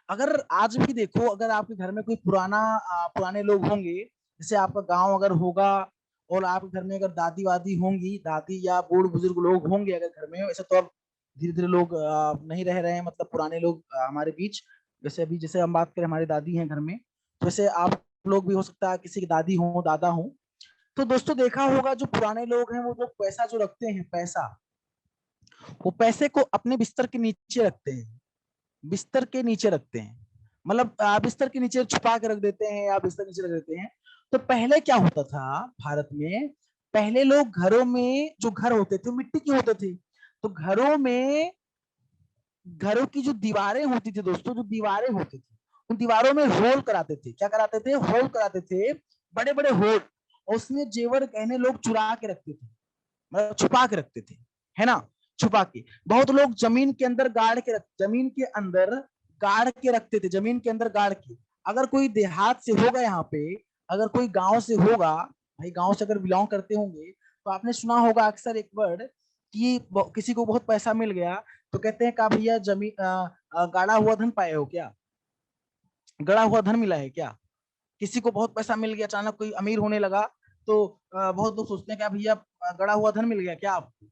अगर आज भी देखो, अगर आपके घर में कोई पुराने लोग होंगे, जैसे आपका गांव अगर होगा और आपके घर में अगर दादी वादी होंगी, दादी या बूढ़ बुजुर्ग लोग होंगे अगर घर में, वैसे तो अब धीरे धीरे लोग नहीं रह रहे हैं, मतलब पुराने लोग हमारे बीच, जैसे अभी जैसे हम बात करें हमारी दादी हैं घर में, तो वैसे आप लोग भी हो सकता है किसी की दादी हो दादा हो। तो दोस्तों देखा होगा जो पुराने लोग हैं वो लोग पैसा जो रखते हैं, पैसा, वो पैसे को अपने बिस्तर के नीचे रखते हैं, बिस्तर के नीचे रखते हैं, मतलब बिस्तर के नीचे छुपा के रख देते हैं या बिस्तर नीचे रख देते हैं। तो पहले क्या होता था भारत में, पहले लोग घरों में जो घर होते थे मिट्टी के होते थे, तो घरों में, घरों की जो दीवारें होती थी दोस्तों, जो दीवारें होती थी उन दीवारों में होल कराते थे, क्या कराते थे, होल कराते थे, बड़े बड़े होल, और उसमें जेवर गहने लोग चुरा के रखते थे, मतलब छुपा के रखते थे, है ना, छुपा के। बहुत लोग जमीन के अंदर गाड़ के जमीन के अंदर गाड़ के रखते थे, जमीन के अंदर गाड़ के। अगर कोई देहात से होगा यहाँ पे, अगर कोई गांव से होगा, भाई गांव से अगर बिलोंग करते होंगे तो आपने सुना होगा अक्सर एक वर्ड कि किसी को बहुत पैसा मिल गया तो कहते हैं का भैया जमीन गाड़ा हुआ धन पाए हो क्या, गड़ा हुआ धन मिला है क्या। किसी को बहुत पैसा मिल गया, अचानक कोई अमीर होने लगा, तो बहुत लोग सोचते हैं क्या भैया गड़ा हुआ धन मिल गया क्या आपको,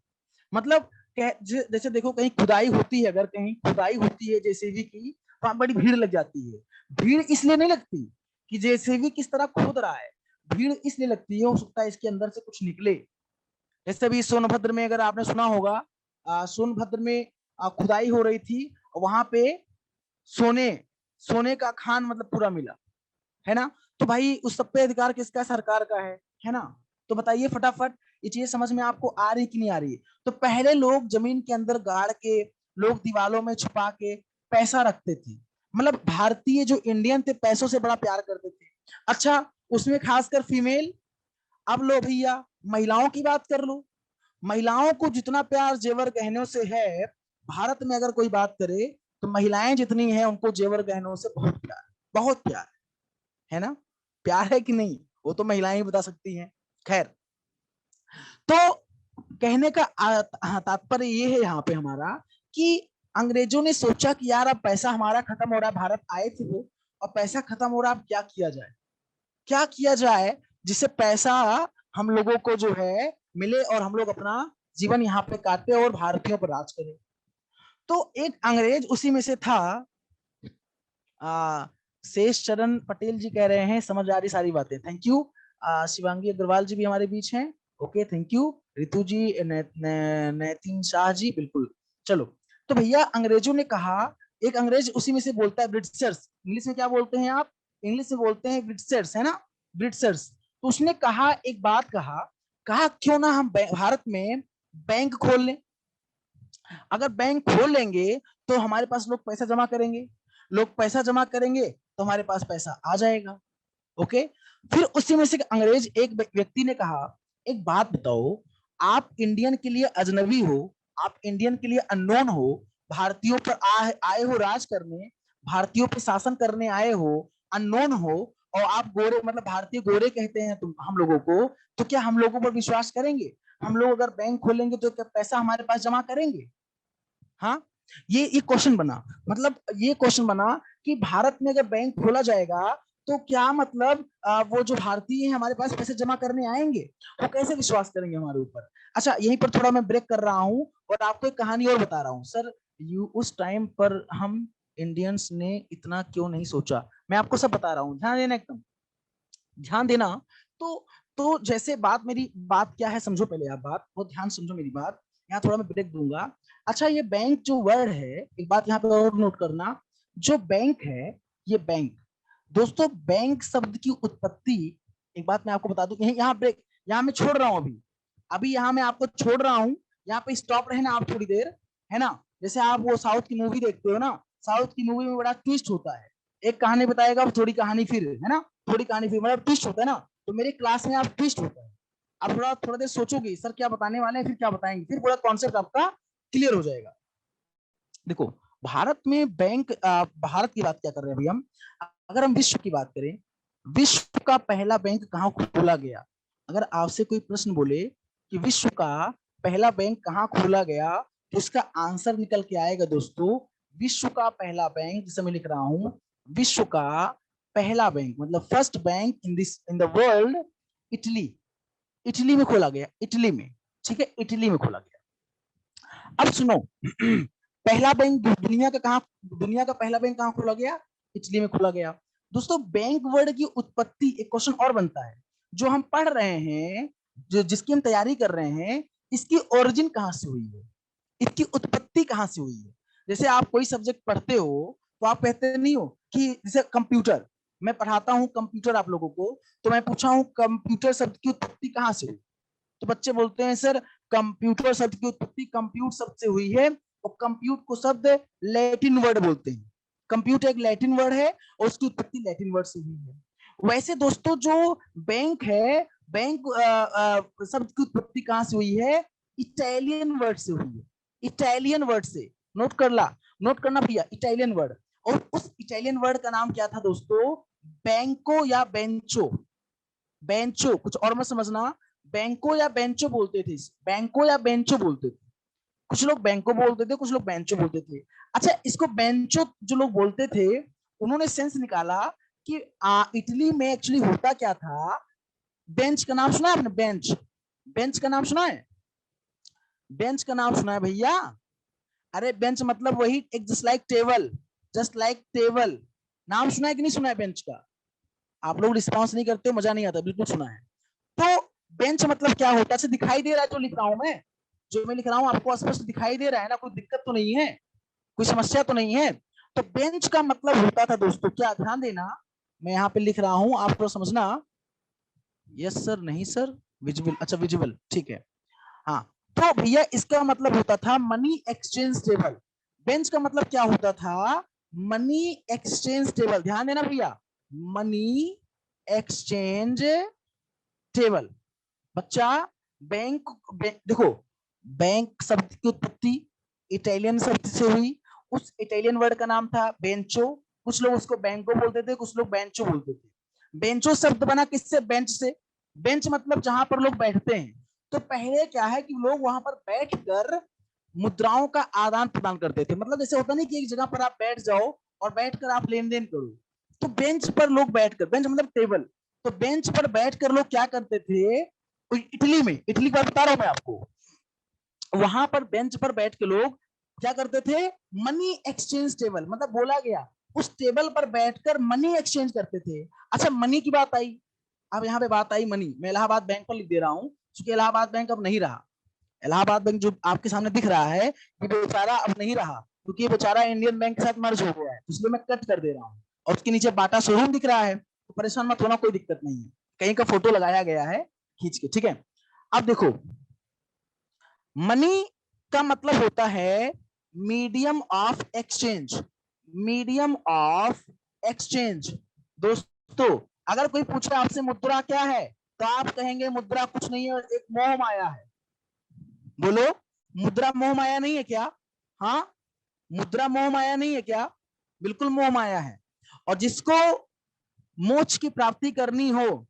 मतलब जैसे देखो कहीं खुदाई होती है, अगर कहीं खुदाई होती है जेसीबी की, वहां बड़ी भीड़ लग जाती है। भीड़ इसलिए नहीं लगती कि जेसीबी किस तरह खोद रहा है, भीड़ इसलिए लगती है हो सकता है इसके अंदर से कुछ निकले। जैसे भी सोनभद्र में अगर आपने सुना होगा, सोनभद्र में खुदाई हो रही थी, वहां पे सोने सोने का खान मतलब पूरा मिला, है ना। तो भाई उस सब पे अधिकार किसका, सरकार का है ना। तो बताइए फटाफट ये चीज समझ में आपको आ रही कि नहीं आ रही है। तो पहले लोग जमीन के अंदर गाड़ के, लोग दीवालों में छुपा के पैसा रखते थे, मतलब भारतीय जो इंडियन थे पैसों से बड़ा प्यार करते थे। अच्छा, उसमें खासकर फीमेल, अब लो भैया महिलाओं की बात कर लो, महिलाओं को जितना प्यार जेवर गहनों से है, भारत में अगर कोई बात करे तो महिलाएं जितनी हैं उनको जेवर गहनों से बहुत प्यार, बहुत प्यार, है ना। प्यार है कि नहीं वो तो महिलाएं ही बता सकती हैं। खैर, तो कहने का तात्पर्य ये है यहाँ पे हमारा कि अंग्रेजों ने सोचा कि यार अब पैसा हमारा खत्म हो रहा है, भारत आए थे वो, अब पैसा खत्म हो रहा है, अब क्या किया जाए, क्या किया जाए जिससे पैसा हम लोगों को जो है मिले और हम लोग अपना जीवन यहाँ पे काटे और भारतीयों पर राज करें। तो एक अंग्रेज उसी में से था, शेष चरण पटेल जी कह रहे हैं समझ आ रही सारी बातें, थैंक यू। शिवांगी अग्रवाल जी भी हमारे बीच हैं, ओके थैंक यू। रितु जी, नैतिन शाह जी, बिल्कुल। चलो, तो भैया अंग्रेजों ने कहा एक अंग्रेज उसी में से बोलता है, ब्रिटिशर्स, इंग्लिश में क्या बोलते हैं आप, इंग्लिश में बोलते हैं ब्रिटिशर्स, है ना, ब्रिटिशर्स। तो उसने कहा, एक बात कहा, कहा क्यों ना हम भारत में बैंक खोल लें। अगर बैंक खोल लेंगे तो हमारे पास लोग पैसा जमा करेंगे, लोग पैसा जमा करेंगे तो हमारे पास पैसा आ जाएगा। ओके। फिर उसी में से अंग्रेज एक व्यक्ति ने कहा, एक बात बताओ, आप इंडियन के लिए अजनबी हो, आप इंडियन के लिए अननोन हो, भारतीयों पर आए हो राज करने, भारतीयों पर शासन करने आए हो, अननोन हो, और आप गोरे, मतलब भारतीय गोरे कहते हैं तुम हम लोगों को, तो क्या हम लोगों पर विश्वास करेंगे? हम लोग अगर बैंक खोलेंगे तो क्या पैसा हमारे पास जमा करेंगे? हाँ, ये क्वेश्चन बना, मतलब ये क्वेश्चन बना कि भारत में अगर बैंक खोला जाएगा तो क्या मतलब वो जो भारतीय हैं हमारे पास पैसे जमा करने आएंगे, वो कैसे विश्वास करेंगे हमारे ऊपर? अच्छा, यहीं पर थोड़ा मैं ब्रेक कर रहा हूँ और आपको एक कहानी और बता रहा हूँ। सर, उस टाइम पर हम इंडियंस ने इतना क्यों नहीं सोचा, मैं आपको सब बता रहा हूँ, ध्यान देना, एकदम ध्यान देना। तो जैसे मेरी बात क्या है समझो, पहले आप बात बहुत ध्यान समझो मेरी बात, यहाँ थोड़ा मैं ब्रेक दूंगा। अच्छा, ये बैंक जो वर्ड है, एक बात यहाँ पे और नोट करना, जो बैंक है, ये बैंक, दोस्तों बैंक शब्द की उत्पत्ति, एक बात मैं आपको बता दूं, यहाँ ब्रेक, यहाँ मैं छोड़ रहा हूँ अभी, अभी यहाँ मैं आपको छोड़ रहा हूँ, यहाँ पे स्टॉप रहना आप थोड़ी देर, है ना। जैसे आप वो साउथ की मूवी देखते हो ना, साउथ की मूवी में बड़ा ट्विस्ट होता है, एक कहानी बताएगा, थोड़ी कहानी फिर, है ना, थोड़ी कहानी फिर, मतलब ट्विस्ट होता है ना, तो मेरे क्लास में आप ट्विस्ट होता है, आप थोड़ा थोड़ा देर सोचोगे सर क्या बताने वाले हैं, फिर क्या बताएंगे, फिर पूरा कॉन्सेप्ट आपका क्लियर हो जाएगा। देखो, भारत में बैंक, भारत की बात क्या कर रहे हैं अभी हम, अगर हम विश्व की बात करें, विश्व का पहला बैंक कहाँ खोला गया? अगर आपसे कोई प्रश्न बोले कि विश्व का पहला बैंक कहाँ खोला गया, तो उसका आंसर निकल के आएगा दोस्तों, विश्व का पहला बैंक, जिसे मैं लिख रहा हूं, विश्व का पहला बैंक, मतलब first bank in the world, Italy, Italy में खोला गया, इटली में, ठीक है, इटली में खोला गया। अब सुनो, पहला बैंक दुनिया का कहाँ, दुनिया का पहला बैंक कहाँ खोला गया? इटली में खोला गया। दोस्तों, बैंक वर्ड की उत्पत्ति, एक क्वेश्चन और बनता है, जो हम पढ़ रहे हैं, जो जिसकी हम तैयारी कर रहे हैं, इसकी ओरिजिन कहाँ से हुई है, इसकी उत्पत्ति कहाँ से हुई है? जैसे आप कोई सब्जेक्ट पढ़ते हो तो आप कहते नहीं हो कि जैसे कंप्यूटर, मैं पढ़ाता हूँ कंप्यूटर आप लोगों को, तो मैं पूछा हूँ कंप्यूटर शब्द की उत्पत्ति कहाँ से हुई, तो बच्चे बोलते हैं सर कंप्यूटर शब्द की उत्पत्ति कंप्यूट शब्द से हुई है, और कंप्यूट को शब्द लैटिन वर्ड बोलते हैं, कंप्यूट एक लैटिन वर्ड है और उसकी उत्पत्ति लैटिन वर्ड से हुई है। वैसे दोस्तों, जो बैंक है, बैंक शब्द की उत्पत्ति कहाँ से हुई है? इटालियन वर्ड से हुई है, इटालियन वर्ड से, नोट कर ला, नोट करना भैया, इटालियन वर्ड। और उस इटालियन वर्ड का नाम क्या था दोस्तों? बैंको या बेंचो, बेंचो, कुछ और मत समझना, बैंको या बेंचो बोलते थे, बैंको या बेंचो बोलते थे, कुछ लोग बैंको बोलते थे, कुछ लोग बेंचो बोलते थे। अच्छा, इसको बेंचो जो लोग बोलते थे, उन्होंने सेंस निकाला कि इटली में एक्चुअली होता क्या था। बेंच का नाम सुना है आपने? बेंच, बेंच का नाम सुना है? बेंच का नाम सुना है भैया? अरे बेंच मतलब वही, एक just like table, just like table, नाम सुना है कि नहीं सुना है बेंच का? आप लोग रिस्पॉन्स नहीं करते, मजा नहीं आता, बिल्कुल सुना है। तो बेंच मतलब क्या होता है? दिखाई दे रहा है जो लिख रहा हूं मैं, जो मैं लिख रहा हूं आपको स्पष्ट दिखाई दे रहा है ना? कोई दिक्कत तो नहीं है, कोई समस्या तो नहीं है? तो बेंच का मतलब होता था दोस्तों, क्या, ध्यान देना, मैं यहाँ पे लिख रहा हूं, आप लोग समझना। यस सर, नहीं सर, विजुअल, अच्छा विजुअल, ठीक है। हाँ, तो भैया इसका मतलब होता था मनी एक्सचेंज टेबल। बेंच का मतलब क्या होता था? मनी एक्सचेंज टेबल, ध्यान देना भैया, मनी एक्सचेंज टेबल। बच्चा, देखो, बैंक शब्द की उत्पत्ति इटालियन शब्द से हुई, उस इटालियन वर्ड का नाम था बेंचो, कुछ लोग उसको बैंको बोलते थे, कुछ लोग बेंचो बोलते थे। बेंचो शब्द बना किससे? बेंच से। बेंच मतलब जहां पर लोग बैठते हैं। तो पहले क्या है कि लोग वहां पर बैठकर मुद्राओं का आदान प्रदान करते थे, मतलब जैसे होता नहीं कि एक जगह पर आप बैठ जाओ और बैठकर आप लेन देन करो, तो बेंच पर लोग बैठकर, बेंच मतलब टेबल, तो बेंच पर बैठकर लोग क्या करते थे? इटली में, इटली का बता रहा हूं मैं आपको, वहां पर बेंच पर बैठ के लोग क्या करते थे? मनी एक्सचेंज टेबल, मतलब बोला गया उस टेबल पर बैठकर मनी एक्सचेंज करते थे। अच्छा, मनी की बात आई, अब यहाँ पे बात आई मनी, मैं इलाहाबाद बैंक पर लिख दे रहा हूँ, क्योंकि इलाहाबाद बैंक अब नहीं रहा, इलाहाबाद बैंक जो आपके सामने दिख रहा है, ये बेचारा अब नहीं रहा, क्योंकि ये बेचारा इंडियन बैंक के साथ मर्ज हो गया है, इसलिए मैं कट कर दे रहा हूँ। और उसके नीचे बाटा शोरूम दिख रहा है, तो परेशान मत होना, कोई दिक्कत नहीं है, कहीं का फोटो लगाया गया है खींच के, ठीक है। अब देखो, मनी का मतलब होता है medium of exchange, medium of exchange. दोस्तों, अगर कोई पूछे आपसे मुद्रा क्या है, तो आप कहेंगे मुद्रा कुछ नहीं है, एक मोह माया है। बोलो, मुद्रा मोह माया नहीं है क्या? हाँ, मुद्रा मोह माया नहीं है क्या? बिल्कुल मोह माया है। और जिसको मोक्ष की प्राप्ति करनी हो,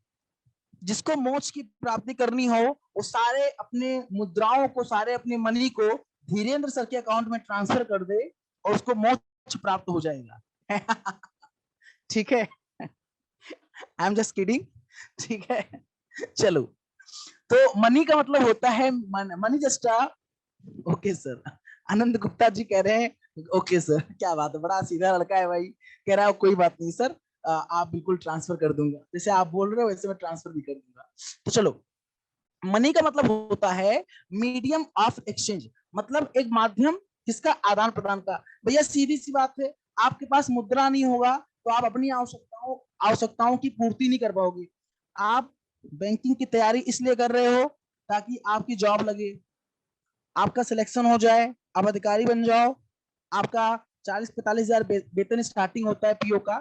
जिसको मोक्ष की प्राप्ति करनी हो, वो सारे अपने मुद्राओं को, सारे अपने मनी को धीरेन्द्र सर के अकाउंट में ट्रांसफर कर दे और उसको मोक्ष प्राप्त हो जाएगा। ठीक है, आई एम जस्ट किडिंग, ठीक है। चलो, तो मनी का मतलब होता है मनी जस्ट, ओके सर। आनंद गुप्ता जी कह रहे हैं ओके सर, क्या बात है, बड़ा सीधा लड़का है भाई, कह रहा है कोई बात नहीं सर, आप बिल्कुल ट्रांसफर कर दूंगा, जैसे आप बोल रहे हो वैसे मैं ट्रांसफर भी कर दूंगा। तो चलो, मनी का मतलब होता है मीडियम ऑफ एक्सचेंज, मतलब एक माध्यम किसका, आदान प्रदान का। भैया सीधी सी बात है, आपके पास मुद्रा नहीं होगा तो आप अपनी आवश्यकताओं की पूर्ति नहीं कर पाओगे। आप बैंकिंग की तैयारी इसलिए कर रहे हो ताकि आपकी जॉब लगे, आपका सिलेक्शन हो जाए, आप अधिकारी बन जाओ, आपका 40-45 हजार वेतन स्टार्टिंग होता है पीओ का,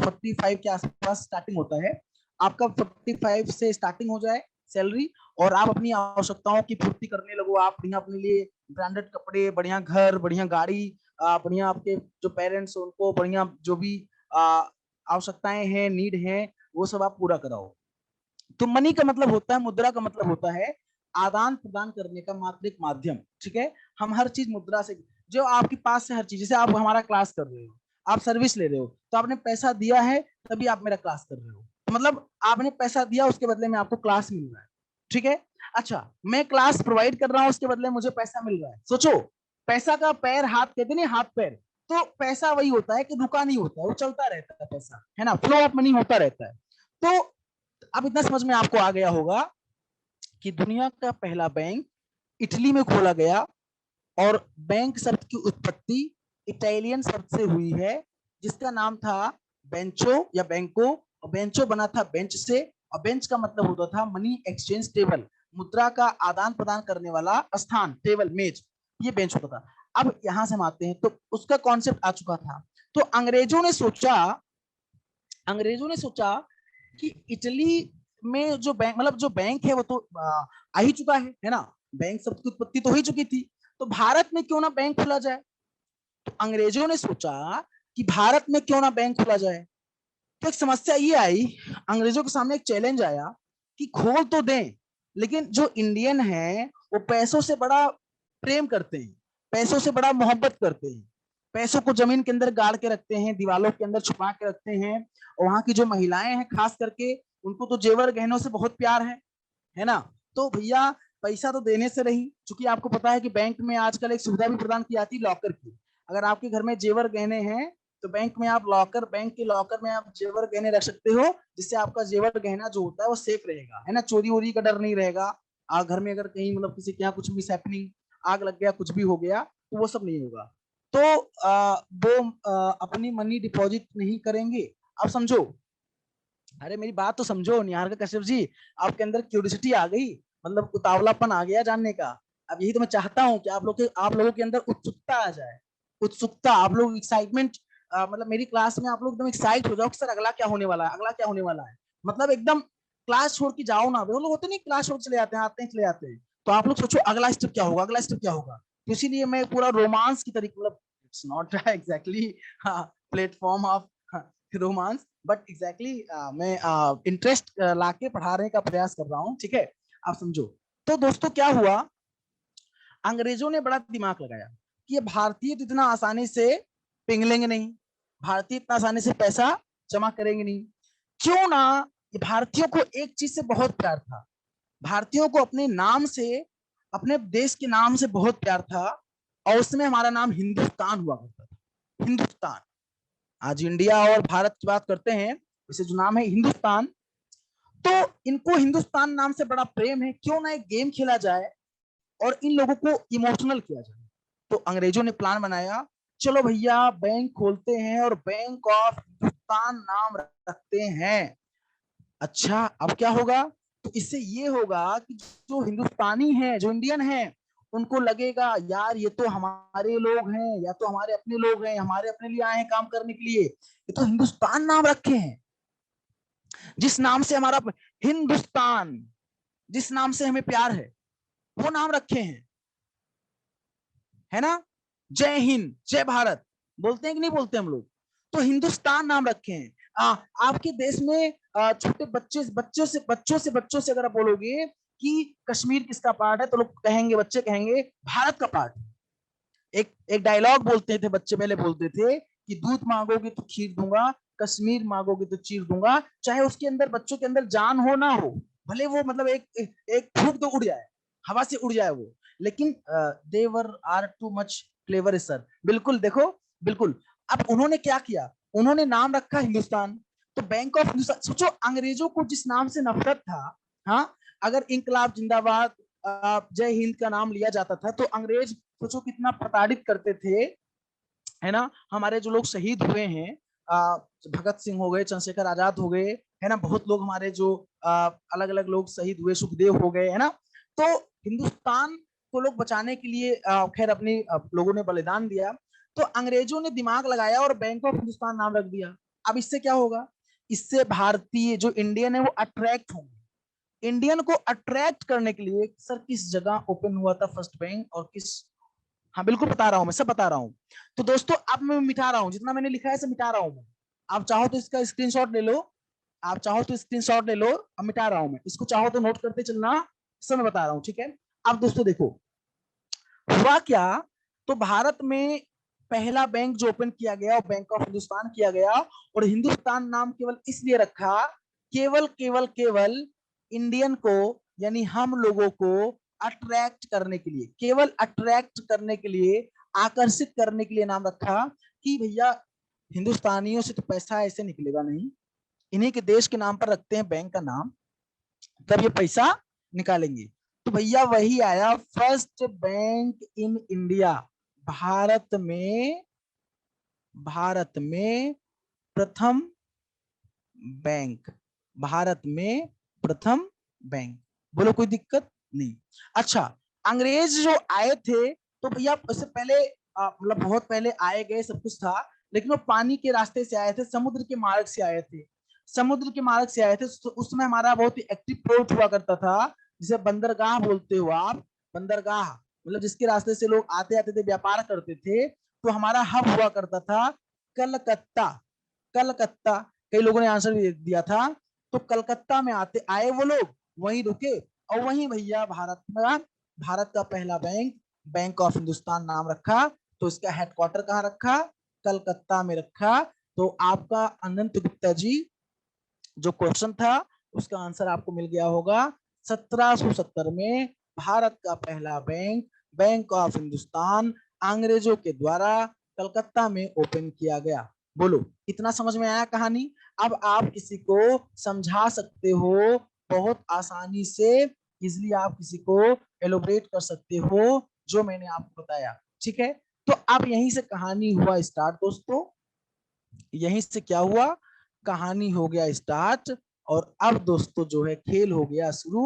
45 के आसपास स्टार्टिंग होता है, आपका 45 से स्टार्टिंग हो जाए सैलरी, और आप अपनी आवश्यकताओं की पूर्ति करने लगो, आप बढ़िया अपने लिए ब्रांडेड कपड़े, बढ़िया घर, बढ़िया गाड़ी, बढ़िया आपके जो पेरेंट्स उनको बढ़िया जो भी आवश्यकताएं हैं, नीड है, वो सब आप पूरा कराओ। तो मनी का मतलब होता है, मुद्रा का मतलब होता है आदान प्रदान करने का मात्र एक माध्यम, ठीक है। हम हर चीज मुद्रा से, जो आपके पास से हर चीज, जैसे आप हमारा क्लास कर रहे हो, आप सर्विस ले रहे हो, तो आपने पैसा दिया है तभी आप मेरा क्लास कर रहे हो, मतलब आपने पैसा दिया, उसके बदले में आपको क्लास मिल रहा है, ठीक है। अच्छा, मैं क्लास प्रोवाइड कर रहा हूँ, उसके बदले मुझे पैसा मिल रहा है। सोचो, पैसा का पैर हाथ कहते नहीं, हाथ पैर, तो पैसा वही होता है कि रुका नहीं होता है, वो चलता रहता है पैसा, है ना, फ्लो ऑफ मनी होता रहता है। तो अब इतना समझ में आपको आ गया होगा कि दुनिया का पहला बैंक इटली में खोला गया, और बैंक शब्द की उत्पत्ति इटालियन शब्द से हुई है, जिसका नाम था बेंचो या बैंको, और बेंचो बना था बेंच से, और बेंच का मतलब होता था मनी एक्सचेंज टेबल, मुद्रा का आदान प्रदान करने वाला स्थान, टेबल, मेज, ये बेंच होता था। अब यहां से हम आते हैं, तो उसका कॉन्सेप्ट आ चुका था, तो अंग्रेजों ने सोचा कि इटली में जो बैंक, मतलब जो बैंक है वो तो आ ही चुका है ना, बैंक शब्द की उत्पत्ति तो हो ही चुकी थी, तो भारत में क्यों ना बैंक खोला जाए। तो अंग्रेजों ने सोचा कि भारत में क्यों ना बैंक खोला जाए। तो एक समस्या ये आई, अंग्रेजों के सामने एक चैलेंज आया कि खोल तो दें, लेकिन जो इंडियन है वो पैसों से बड़ा प्रेम करते हैं, पैसों से बड़ा मोहब्बत करते हैं, पैसों को जमीन के अंदर गाड़ के रखते हैं, दीवालों के अंदर छुपा के रखते हैं, और वहां की जो महिलाएं हैं खास करके, उनको तो जेवर गहनों से बहुत प्यार है ना। तो भैया पैसा तो देने से रही, क्योंकि आपको पता है कि बैंक में आजकल एक सुविधा भी प्रदान की जाती है लॉकर की, अगर आपके घर में जेवर गहने हैं तो बैंक में आप बैंक के लॉकर में आप जेवर गहने रख सकते हो, जिससे आपका जेवर गहना जो होता है वो सेफ रहेगा, है ना, चोरी वोरी का डर नहीं रहेगा। घर में अगर कहीं मतलब किसी के यहाँ कुछ मिस हैपनिंग, आग लग गया, कुछ भी हो गया, तो वो सब नहीं होगा। तो वो अपनी मनी डिपॉजिट नहीं करेंगे। अब समझो, अरे मेरी बात तो समझो निहार का कश्यप जी, आपके अंदर क्यूरियोसिटी आ गई, मतलब उतावलापन आ गया जानने का। अब यही तो मैं चाहता हूँ कि आप लोगों के अंदर उत्सुकता आ जाए, उत्सुकता, आप लोग एक्साइटमेंट, मतलब मेरी क्लास में आप लोग एकदम एक्साइट हो जाओ कि सर अगला क्या होने वाला है, अगला क्या होने वाला है, मतलब एकदम क्लास छोड़ के जाओ ना, वो लोग होते नहीं क्लास छोड़ चले जाते हैं, आते हैं चले जाते हैं, तो आप लोग सोचो अगला स्टेप क्या होगा, अगला स्टेप क्या होगा। तो इसीलिए मैं पूरा रोमांस की तरीके, मतलब it's not exactly platform of romance, but exactly मैं इंटरेस्ट लाके पढ़ाने का प्रयास कर रहा हूँ, ठीक है, आप समझो। तो दोस्तों क्या हुआ, अंग्रेजों ने बड़ा दिमाग लगाया कि ये भारतीय तो इतना आसानी से पिघलेंगे नहीं, भारतीय इतना आसानी से पैसा जमा करेंगे नहीं, क्यों ना, ये भारतीयों को एक चीज से बहुत प्यार था, भारतीयों को अपने नाम से, अपने देश के नाम से बहुत प्यार था, और उसमें हमारा नाम हिंदुस्तान हुआ करता था, हिंदुस्तान। आज इंडिया और भारत की बात करते हैं, इसे जो नाम है हिंदुस्तान, तो इनको हिंदुस्तान नाम से बड़ा प्रेम है, क्यों ना एक गेम खेला जाए और इन लोगों को इमोशनल किया जाए। तो अंग्रेजों ने प्लान बनाया चलो भैया बैंक खोलते हैं और बैंक ऑफ हिंदुस्तान नाम रखते हैं। अच्छा, अब क्या होगा? तो इससे ये होगा कि जो हिंदुस्तानी है, जो इंडियन है, उनको लगेगा यार ये तो हमारे लोग हैं, या तो हमारे अपने लोग हैं, हमारे अपने लिए आए हैं काम करने के लिए, ये तो हिंदुस्तान नाम रखे हैं। जिस नाम से हमारा हिंदुस्तान, जिस नाम से हमें प्यार है, वो नाम रखे हैं, है ना? जय हिंद, जय भारत बोलते हैं कि नहीं बोलते हम लोग? तो हिंदुस्तान नाम रखे हैं। आपके देश में छोटे बच्चों से अगर आप बोलोगे कि कश्मीर किसका पार्ट है, तो लोग कहेंगे, बच्चे कहेंगे भारत का पार्ट। एक एक डायलॉग बोलते थे बच्चे, पहले बोलते थे कि दूध मांगोगे तो खीर दूंगा, कश्मीर मांगोगे तो चीर दूंगा। चाहे उसके अंदर, बच्चों के अंदर जान हो ना हो, भले वो मतलब एक फूक दो उड़ जाए, हवा से उड़ जाए वो, लेकिन देवर are too much clever sir. बिल्कुल, देखो, बिल्कुल। अब उन्होंने क्या किया? उन्होंने नाम रखा हिंदुस्तान। तो बैंक ऑफ हिंदुस्तान, सोचो अंग्रेजों को जिस नाम से नफरत था, हाँ, अगर इंकलाब जिंदाबाद, जय हिंद का नाम लिया जाता था, तो अंग्रेज सोचो कितना प्रताड़ित करते थे, है ना? हमारे जो लोग शहीद हुए हैं, भगत सिंह हो गए, चंद्रशेखर आजाद हो गए, है ना, बहुत लोग हमारे जो अलग अलग लोग शहीद हुए, सुखदेव हो गए, है ना? तो हिंदुस्तान को लोग बचाने के लिए खैर अपनी लोगों ने बलिदान दिया। तो अंग्रेजों ने दिमाग लगाया और बैंक ऑफ हिंदुस्तान नाम रख दिया। अब इससे क्या होगा? इससे भारतीय जो इंडियन है वो अट्रैक्ट होंगे। इंडियन को अट्रैक्ट करने के लिए सर किस जगह ओपन हुआ था फर्स्ट बैंक, और किस, हाँ बिल्कुल बता रहा हूं, मैं सब बता रहा हूं। तो दोस्तों अब मैं मिटा रहा हूं, जितना मैंने लिखा है सब मिटा रहा हूं मैं। आप चाहो तो इसका स्क्रीनशॉट ले लो, आप चाहो तो स्क्रीनशॉट ले लो, अब मिटा रहा हूं मैं इसको, चाहो तो नोट करते चलना, सब मैं बता रहा हूं, ठीक है? अब दोस्तों देखो हुआ क्या। तो भारत में पहला बैंक जो ओपन किया गया वो बैंक ऑफ हिंदुस्तान किया गया। और हिंदुस्तान नाम केवल इसलिए रखा, केवल केवल केवल इंडियन को, यानी हम लोगों को अट्रैक्ट करने के लिए, केवल अट्रैक्ट करने के लिए, आकर्षित करने के लिए नाम रखा कि भैया हिंदुस्तानियों से तो पैसा ऐसे निकलेगा नहीं, इन्हीं के देश के नाम पर रखते हैं बैंक का नाम, तब ये पैसा निकालेंगे। तो भैया वही आया, first bank in India. Bharat में, भारत में प्रथम बैंक, भारत में प्रथम बैंक। बोलो कोई दिक्कत नहीं? अच्छा, अंग्रेज जो आए थे, तो भैया उससे पहले मतलब बहुत पहले आए गए, सब कुछ था, लेकिन वो पानी के रास्ते से आए थे, समुद्र के मार्ग से आए थे, समुद्र के मार्ग से आए थे। तो उस समय हमारा बहुत ही एक्टिव पोर्ट हुआ करता था, जिसे बंदरगाह बोलते हो आप, बंदरगाह, मतलब जिसके रास्ते से लोग आते आते थे, व्यापार करते थे। तो हमारा हब हुआ करता था कलकत्ता, कलकत्ता। कई लोगों ने आंसर भी दिया था। तो कलकत्ता में आते आए वो लोग, वहीं रुके, और वहीं भैया भारत में, भारत का पहला बैंक, बैंक ऑफ हिंदुस्तान नाम रखा। तो इसका हेडक्वार्टर कहाँ रखा? कलकत्ता में रखा। तो आपका अनंत गुप्ता जी, जो क्वेश्चन था उसका आंसर आपको मिल गया होगा। 1770 में भारत का पहला बैंक, बैंक ऑफ हिंदुस्तान, अंग्रेजों के द्वारा कलकत्ता में ओपन किया गया। बोलो इतना समझ में आया कहानी? अब आप किसी को समझा सकते हो बहुत आसानी से, इजिली आप किसी को एलोबरेट कर सकते हो जो मैंने आपको बताया, ठीक है? तो अब यहीं से कहानी हुआ स्टार्ट दोस्तों, यहीं से क्या हुआ, कहानी हो गया स्टार्ट। और अब दोस्तों जो है खेल हो गया शुरू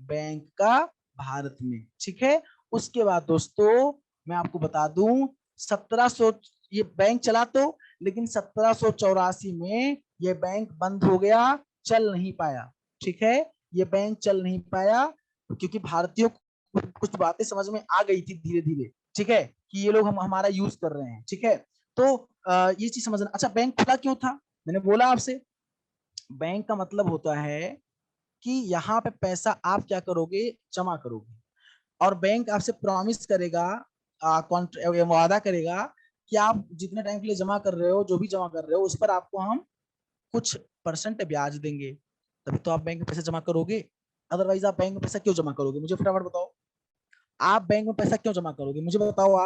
बैंक का भारत में, ठीक है? उसके बाद दोस्तों मैं आपको बता दूं, 1700 ये बैंक चला तो, लेकिन 1784 में ये बैंक बंद हो गया, चल नहीं पाया, ठीक है? ये बैंक चल नहीं पाया क्योंकि भारतीयों को कुछ बातें समझ में आ गई थी धीरे धीरे, ठीक है, कि ये लोग हम हमारा यूज कर रहे हैं, ठीक है? तो ये चीज समझना। अच्छा, बैंक खुला क्यों था? मैंने बोला आपसे, बैंक का मतलब होता है कि यहाँ पे पैसा आप क्या करोगे, जमा करोगे। और बैंक आपसे प्रॉमिस करेगा, वादा करेगा कि आप जितने टाइम के लिए जमा कर रहे हो, जो भी जमा कर रहे हो, उस पर आपको हम कुछ परसेंट ब्याज देंगे। तभी तो आप बैंक में पैसा जमा करोगे, अदरवाइज आप बैंक में पैसा क्यों जमा करोगे? मुझे फटाफट बताओ, आप बैंक में पैसा क्यों जमा करोगे? मुझे बताओ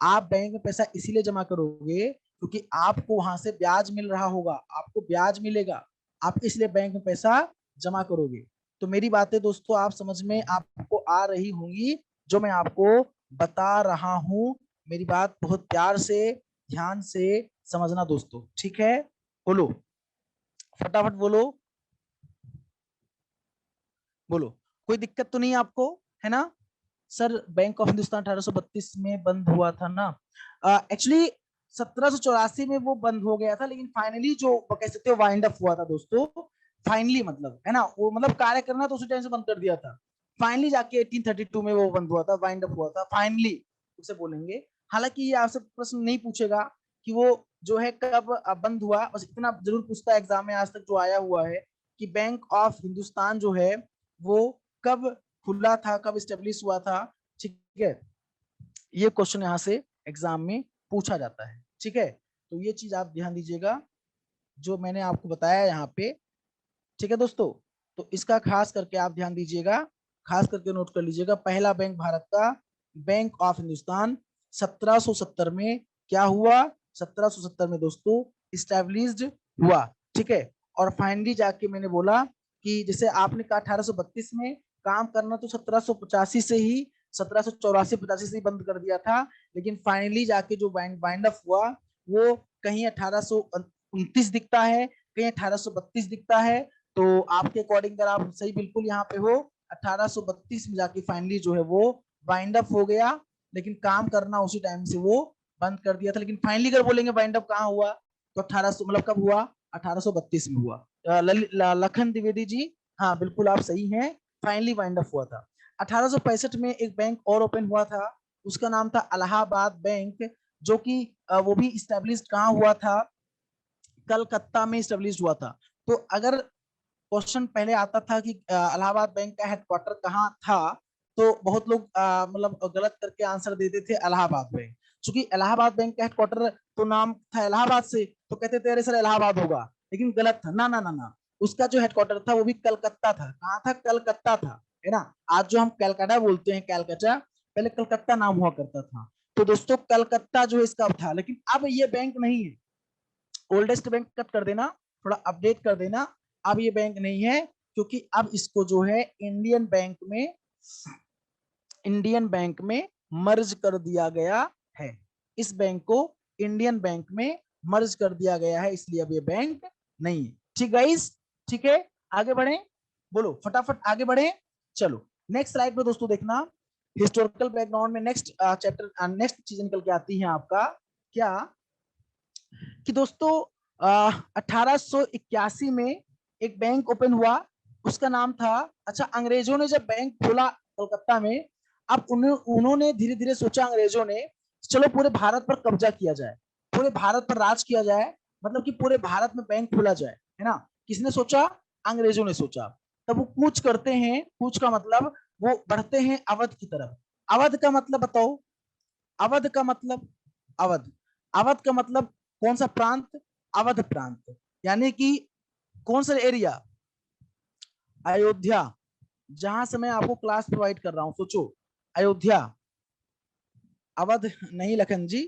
आप बैंक में पैसा इसीलिए जमा करोगे क्योंकि आपको वहां से ब्याज मिल रहा होगा, आपको ब्याज मिलेगा, आप इसलिए बैंक में पैसा जमा करोगे। तो मेरी बातें दोस्तों आप समझ में आपको आ रही होंगी, जो मैं आपको बता रहा हूं। मेरी बात बहुत प्यार से ध्यान से समझना दोस्तों, ठीक है? बोलो, फटाफट बोलो, बोलो, कोई दिक्कत तो नहीं आपको, है ना? सर बैंक ऑफ हिंदुस्तान 1832 में बंद हुआ था ना? एक्चुअली 1784 में वो बंद हो गया था, लेकिन फाइनली जो कह सकते हो वाइंड अप हुआ था दोस्तों। फाइनली मतलब, है ना, वो मतलब कार्य करना तो उसी टाइम से बंद कर दिया था। फाइनली जाके 1832 में वो बंद हुआ था, वाइंड अप हुआ था फाइनली, उसे बोलेंगे। हालांकि ये आपसे प्रश्न नहीं पूछेगा कि वो जो है कब बंद हुआ, बस इतना जरूर पूछता है एग्जाम में आज तक जो आया हुआ है कि बैंक ऑफ हिंदुस्तान जो है वो कब खुला था, कब स्टेब्लिश हुआ था, ठीक है? ये क्वेश्चन यहाँ से एग्जाम में पूछा जाता है, ठीक है? तो ये चीज आप ध्यान दीजिएगा जो मैंने आपको बताया यहाँ पे, ठीक है दोस्तों? तो इसका खास करके आप ध्यान दीजिएगा, खास करके नोट कर लीजिएगा। पहला बैंक भारत का बैंक ऑफ हिंदुस्तान 1770 में क्या हुआ? 1770 में दोस्तों इस्टेब्लिश्ड हुआ, ठीक है? और फाइनली जाके मैंने बोला कि जैसे आपने कहा 1832 में काम करना तो 1785 से ही, 1784-85 से ही बंद कर दिया था, लेकिन फाइनली जाके जो वाइंड अप हुआ वो कहीं 1829 दिखता है, कहीं 1832 दिखता है। तो आपके अकॉर्डिंग अगर आप सही बिल्कुल यहाँ पे हो, 1832 में जाके फाइनली जो है वो वाइंड अप हो गया, लेकिन काम करना उसी टाइम से वो बंद कर दिया था। लेकिन फाइनली अगर बोलेंगे वाइंड अप कहाँ हुआ, तो 1800 मतलब कब हुआ? 1832 में हुआ। लखन द्विवेदी जी, हाँ बिल्कुल आप सही हैं, फाइनली वाइंड अप हुआ था। 1865 में एक बैंक और ओपन हुआ था, उसका नाम था इलाहाबाद बैंक, जो कि वो भी इस्टेब्लिश कहाँ हुआ था? कलकत्ता में इस्टेब्लिश हुआ था। तो अगर क्वेश्चन पहले आता था कि इलाहाबाद बैंक का हेडक्वार्टर कहाँ था, तो बहुत लोग मतलब गलत करके आंसर देते थे इलाहाबाद बैंक। क्योंकि इलाहाबाद बैंक का हेडक्वार्टर तो नाम था इलाहाबाद से, तो कहते थे अरे सर इलाहाबाद होगा, लेकिन गलत था। ना ना ना ना, उसका जो हेडक्वार्टर था वो भी कलकत्ता था। कहाँ था? कलकत्ता था, है ना? आज जो हम कलकत्ता बोलते हैं, कलकत्ता, पहले कलकत्ता नाम हुआ करता था। तो दोस्तों कलकत्ता जो है इसका था, लेकिन अब ये बैंक नहीं है। ओल्डेस्ट बैंक कट कर देना, थोड़ा अपडेट कर देना। अब ये बैंक नहीं है, क्योंकि अब इसको जो है इंडियन बैंक में मर्ज कर दिया गया है। इस बैंक को इंडियन बैंक में मर्ज कर दिया गया है, इसलिए अब ये बैंक नहीं है। ठीक गाइस, ठीक है? आगे बढ़े, बोलो फटाफट आगे बढ़े। चलो नेक्स्ट स्लाइड पे दोस्तों देखना, हिस्टोरिकल बैकग्राउंड में नेक्स्ट चैप्टर, नेक्स्ट चीज निकल के आती है आपका क्या, कि दोस्तों 1881 में एक बैंक ओपन हुआ, उसका नाम था, अच्छा अंग्रेजों ने जब बैंक खोला कोलकाता में, अब उन्होंने धीरे धीरे सोचा अंग्रेजों ने, चलो पूरे भारत पर कब्जा किया जाए, पूरे भारत पर राज किया जाए, मतलब कि पूरे भारत में बैंक खोला जाए, है ना? किसने सोचा? अंग्रेजों ने सोचा। तब वो कूच करते हैं, कूच का मतलब वो बढ़ते हैं अवध की तरफ। अवध का मतलब बताओ, अवध का मतलब, अवध, अवध का मतलब कौन सा प्रांत? अवध प्रांत, यानी कि कौन सा एरिया? अयोध्या। जहां से मैं आपको क्लास प्रोवाइड कर रहा हूं, सोचो, अयोध्या, अवध नहीं लखन जी,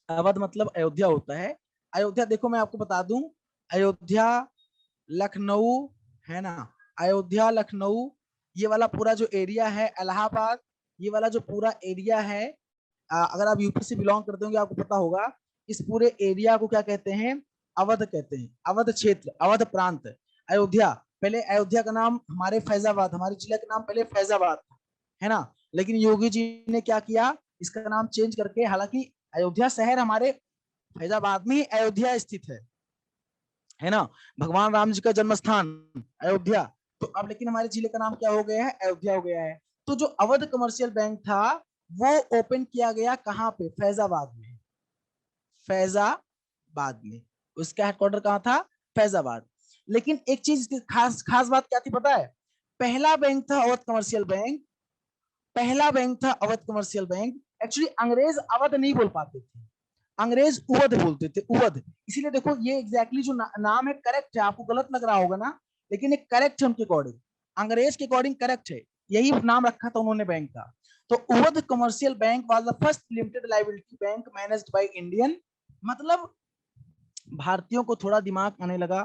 अवध मतलब अयोध्या होता है। अयोध्या देखो मैं आपको बता दूं, अयोध्या, लखनऊ, है ना? अयोध्या, लखनऊ, ये वाला पूरा जो एरिया है, इलाहाबाद, ये वाला जो पूरा एरिया है, अगर आप यूपी से बिलोंग करते होंगे आपको पता होगा, इस पूरे एरिया को क्या कहते हैं? अवध कहते हैं। अवध क्षेत्र, अवध प्रांत, अयोध्या। पहले अयोध्या का नाम हमारे फैजाबाद, हमारे जिले का नाम पहले फैजाबाद था, है ना? लेकिन योगी जी ने क्या किया, इसका नाम चेंज करके, हालांकि अयोध्या शहर हमारे फैजाबाद में ही अयोध्या स्थित है ना? भगवान राम जी का जन्म स्थान अयोध्या। तो अब लेकिन हमारे जिले का नाम क्या हो गया है? अयोध्या हो गया है। तो जो अवध कमर्शियल बैंक था वो ओपन किया गया कहाँ पे? फैजाबाद में, फैजाबाद में। उसका हेडक्वार्टर कहाँ था? फैजाबाद। लेकिन एक चीज खास खास बात क्या थी पता है? पहला बैंक था अवध कमर्शियल बैंक, पहला बैंक था अवध कमर्शियल बैंक। एक्चुअली अंग्रेज अवध नहीं बोल पाते थे, अंग्रेज उवध बोलते थे, उवध। इसीलिए देखो ये एग्जैक्टली जो नाम है करेक्ट है, आपको गलत लग रहा होगा ना, लेकिन एक करेक्ट है उनके अकॉर्डिंग, अंग्रेज के अकॉर्डिंग करेक्ट है, यही नाम रखा था उन्होंने बैंक का। तो Oudh commercial bank was the first limited liability bank managed by Indian. मतलब भारतीयों को थोड़ा दिमाग आने लगा,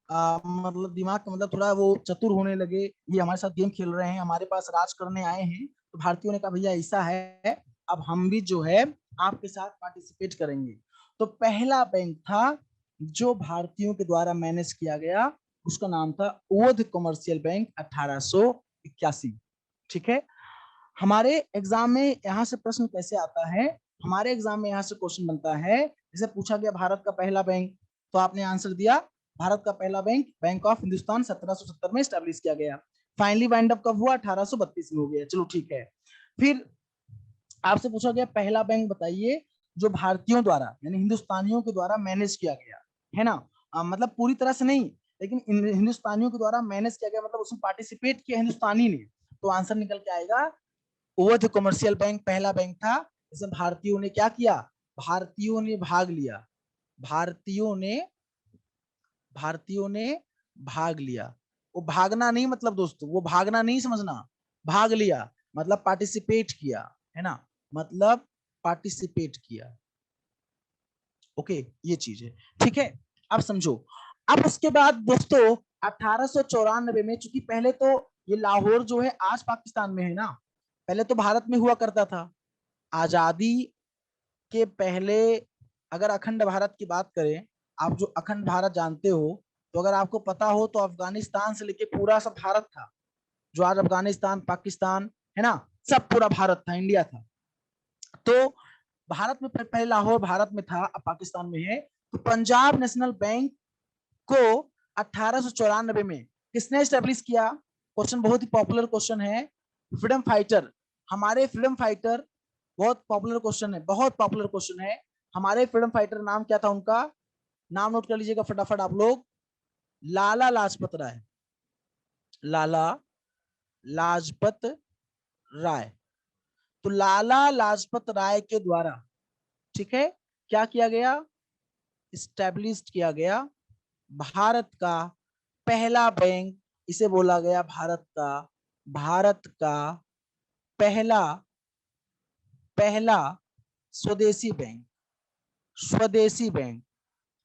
मतलब दिमाग का मतलब थोड़ा वो चतुर होने लगे, ये हमारे साथ गेम खेल रहे हैं, हमारे पास राज करने आए हैं, तो भारतीयों ने कहा भैया ऐसा है, अब हम भी जो है आपके साथ पार्टिसिपेट करेंगे। तो पहला बैंक था जो भारतीयों के द्वारा मैनेज किया गया, उसका नाम था अवध कमर्शियल बैंक 1881। ठीक है। हमारे एग्जाम में यहाँ से प्रश्न कैसे आता है, हमारे एग्जाम में यहाँ से क्वेश्चन बनता है, जैसे पूछा गया भारत का पहला बैंक, तो आपने आंसर दिया भारत का पहला बैंक बैंक ऑफ हिंदुस्तान 1770 में स्टैब्लिश किया गया। फाइनली वाइंड अप कब हुआ? 1832 में हो गया। चलो ठीक है। फिर आपसे पूछा गया पहला बैंक बताइए जो भारतीयों द्वारा यानी हिंदुस्तानियों के द्वारा मैनेज किया गया, है ना। मतलब पूरी तरह से नहीं, लेकिन हिंदुस्तानियों के द्वारा मैनेज किया गया, मतलब उसमें पार्टिसिपेट किया हिंदुस्तानी ने। तो आंसर निकल के आएगा अवध कमर्शियल बैंक पहला बैंक था। इसमें भारतीयों ने क्या किया? भारतीयों ने भाग लिया। भारतीयों ने भाग लिया। वो भागना नहीं मतलब दोस्तों, वो भागना नहीं समझना, भाग लिया मतलब पार्टिसिपेट किया, है ना, मतलब पार्टिसिपेट किया। ओके, ये चीज है। ठीक है, अब समझो। अब उसके बाद दोस्तों 1894 में, चूंकि पहले तो ये लाहौर जो है आज पाकिस्तान में है ना, पहले तो भारत में हुआ करता था। आजादी के पहले अगर अखंड भारत की बात करें, आप जो अखंड भारत जानते हो, तो अगर आपको पता हो तो अफगानिस्तान से लेके पूरा सब भारत था। जो आज अफगानिस्तान, पाकिस्तान है ना, सब पूरा भारत था, इंडिया था। तो भारत में पहले लाहौर भारत में था, अब पाकिस्तान में है। तो पंजाब नेशनल बैंक को 1894 में किसने स्टैब्लिश किया? क्वेश्चन बहुत ही पॉपुलर क्वेश्चन है। फ्रीडम फाइटर, हमारे फ्रीडम फाइटर, बहुत पॉपुलर क्वेश्चन है, बहुत पॉपुलर क्वेश्चन है। हमारे फ्रीडम फाइटर नाम क्या था उनका? नाम नोट कर लीजिएगा फटाफट आप लोग। लाला लाजपत राय। लाला लाजपत राय। तो लाला लाजपत राय के द्वारा, ठीक है, क्या किया गया? स्टैब्लिश किया गया भारत का पहला बैंक। इसे बोला गया भारत का पहला पहला स्वदेशी बैंक। स्वदेशी बैंक,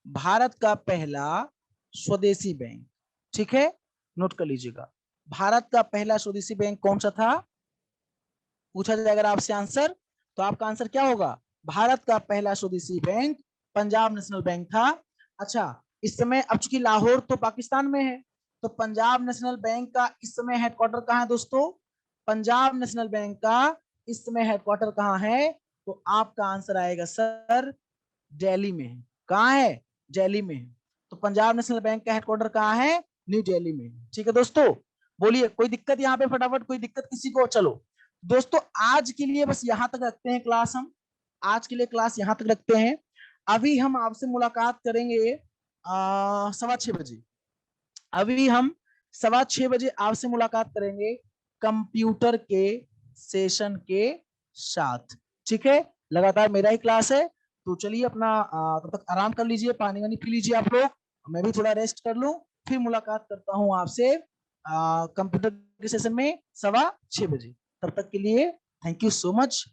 भारत का पहला स्वदेशी बैंक। ठीक है, नोट कर लीजिएगा। भारत का पहला स्वदेशी बैंक कौन सा था? पूछा जाए अगर आपसे आंसर, तो आपका आंसर क्या होगा? भारत का पहला स्वदेशी बैंक पंजाब नेशनल बैंक था। अच्छा, इस समय अब चूंकि लाहौर तो पाकिस्तान में है, तो पंजाब नेशनल बैंक का इस समय हेडक्वार्टर कहाँ है दोस्तों? पंजाब नेशनल बैंक का इस समय हेडक्वार्टर कहाँ है? तो आपका आंसर आएगा सर दिल्ली में है। कहाँ है? दिल्ली में है। तो पंजाब नेशनल बैंक का हेडक्वार्टर कहाँ है? न्यू दिल्ली में। ठीक है दोस्तों, बोलिए कोई दिक्कत यहाँ पे फटाफट, कोई दिक्कत किसी को? चलो दोस्तों, आज के लिए बस यहां तक रखते हैं क्लास। हम आज के लिए क्लास यहां तक रखते हैं। अभी हम आपसे मुलाकात करेंगे 6:15 बजे। अभी हम 6:15 बजे आपसे मुलाकात करेंगे कंप्यूटर के सेशन के साथ। ठीक है, लगातार मेरा ही क्लास है। तो चलिए अपना तब तक आराम कर लीजिए, पानी वानी पी लीजिए आप लोग, मैं भी थोड़ा रेस्ट कर लूं। फिर मुलाकात करता हूं आपसे कंप्यूटर के सेशन में 6:15 बजे। तब तक के लिए थैंक यू सो मच।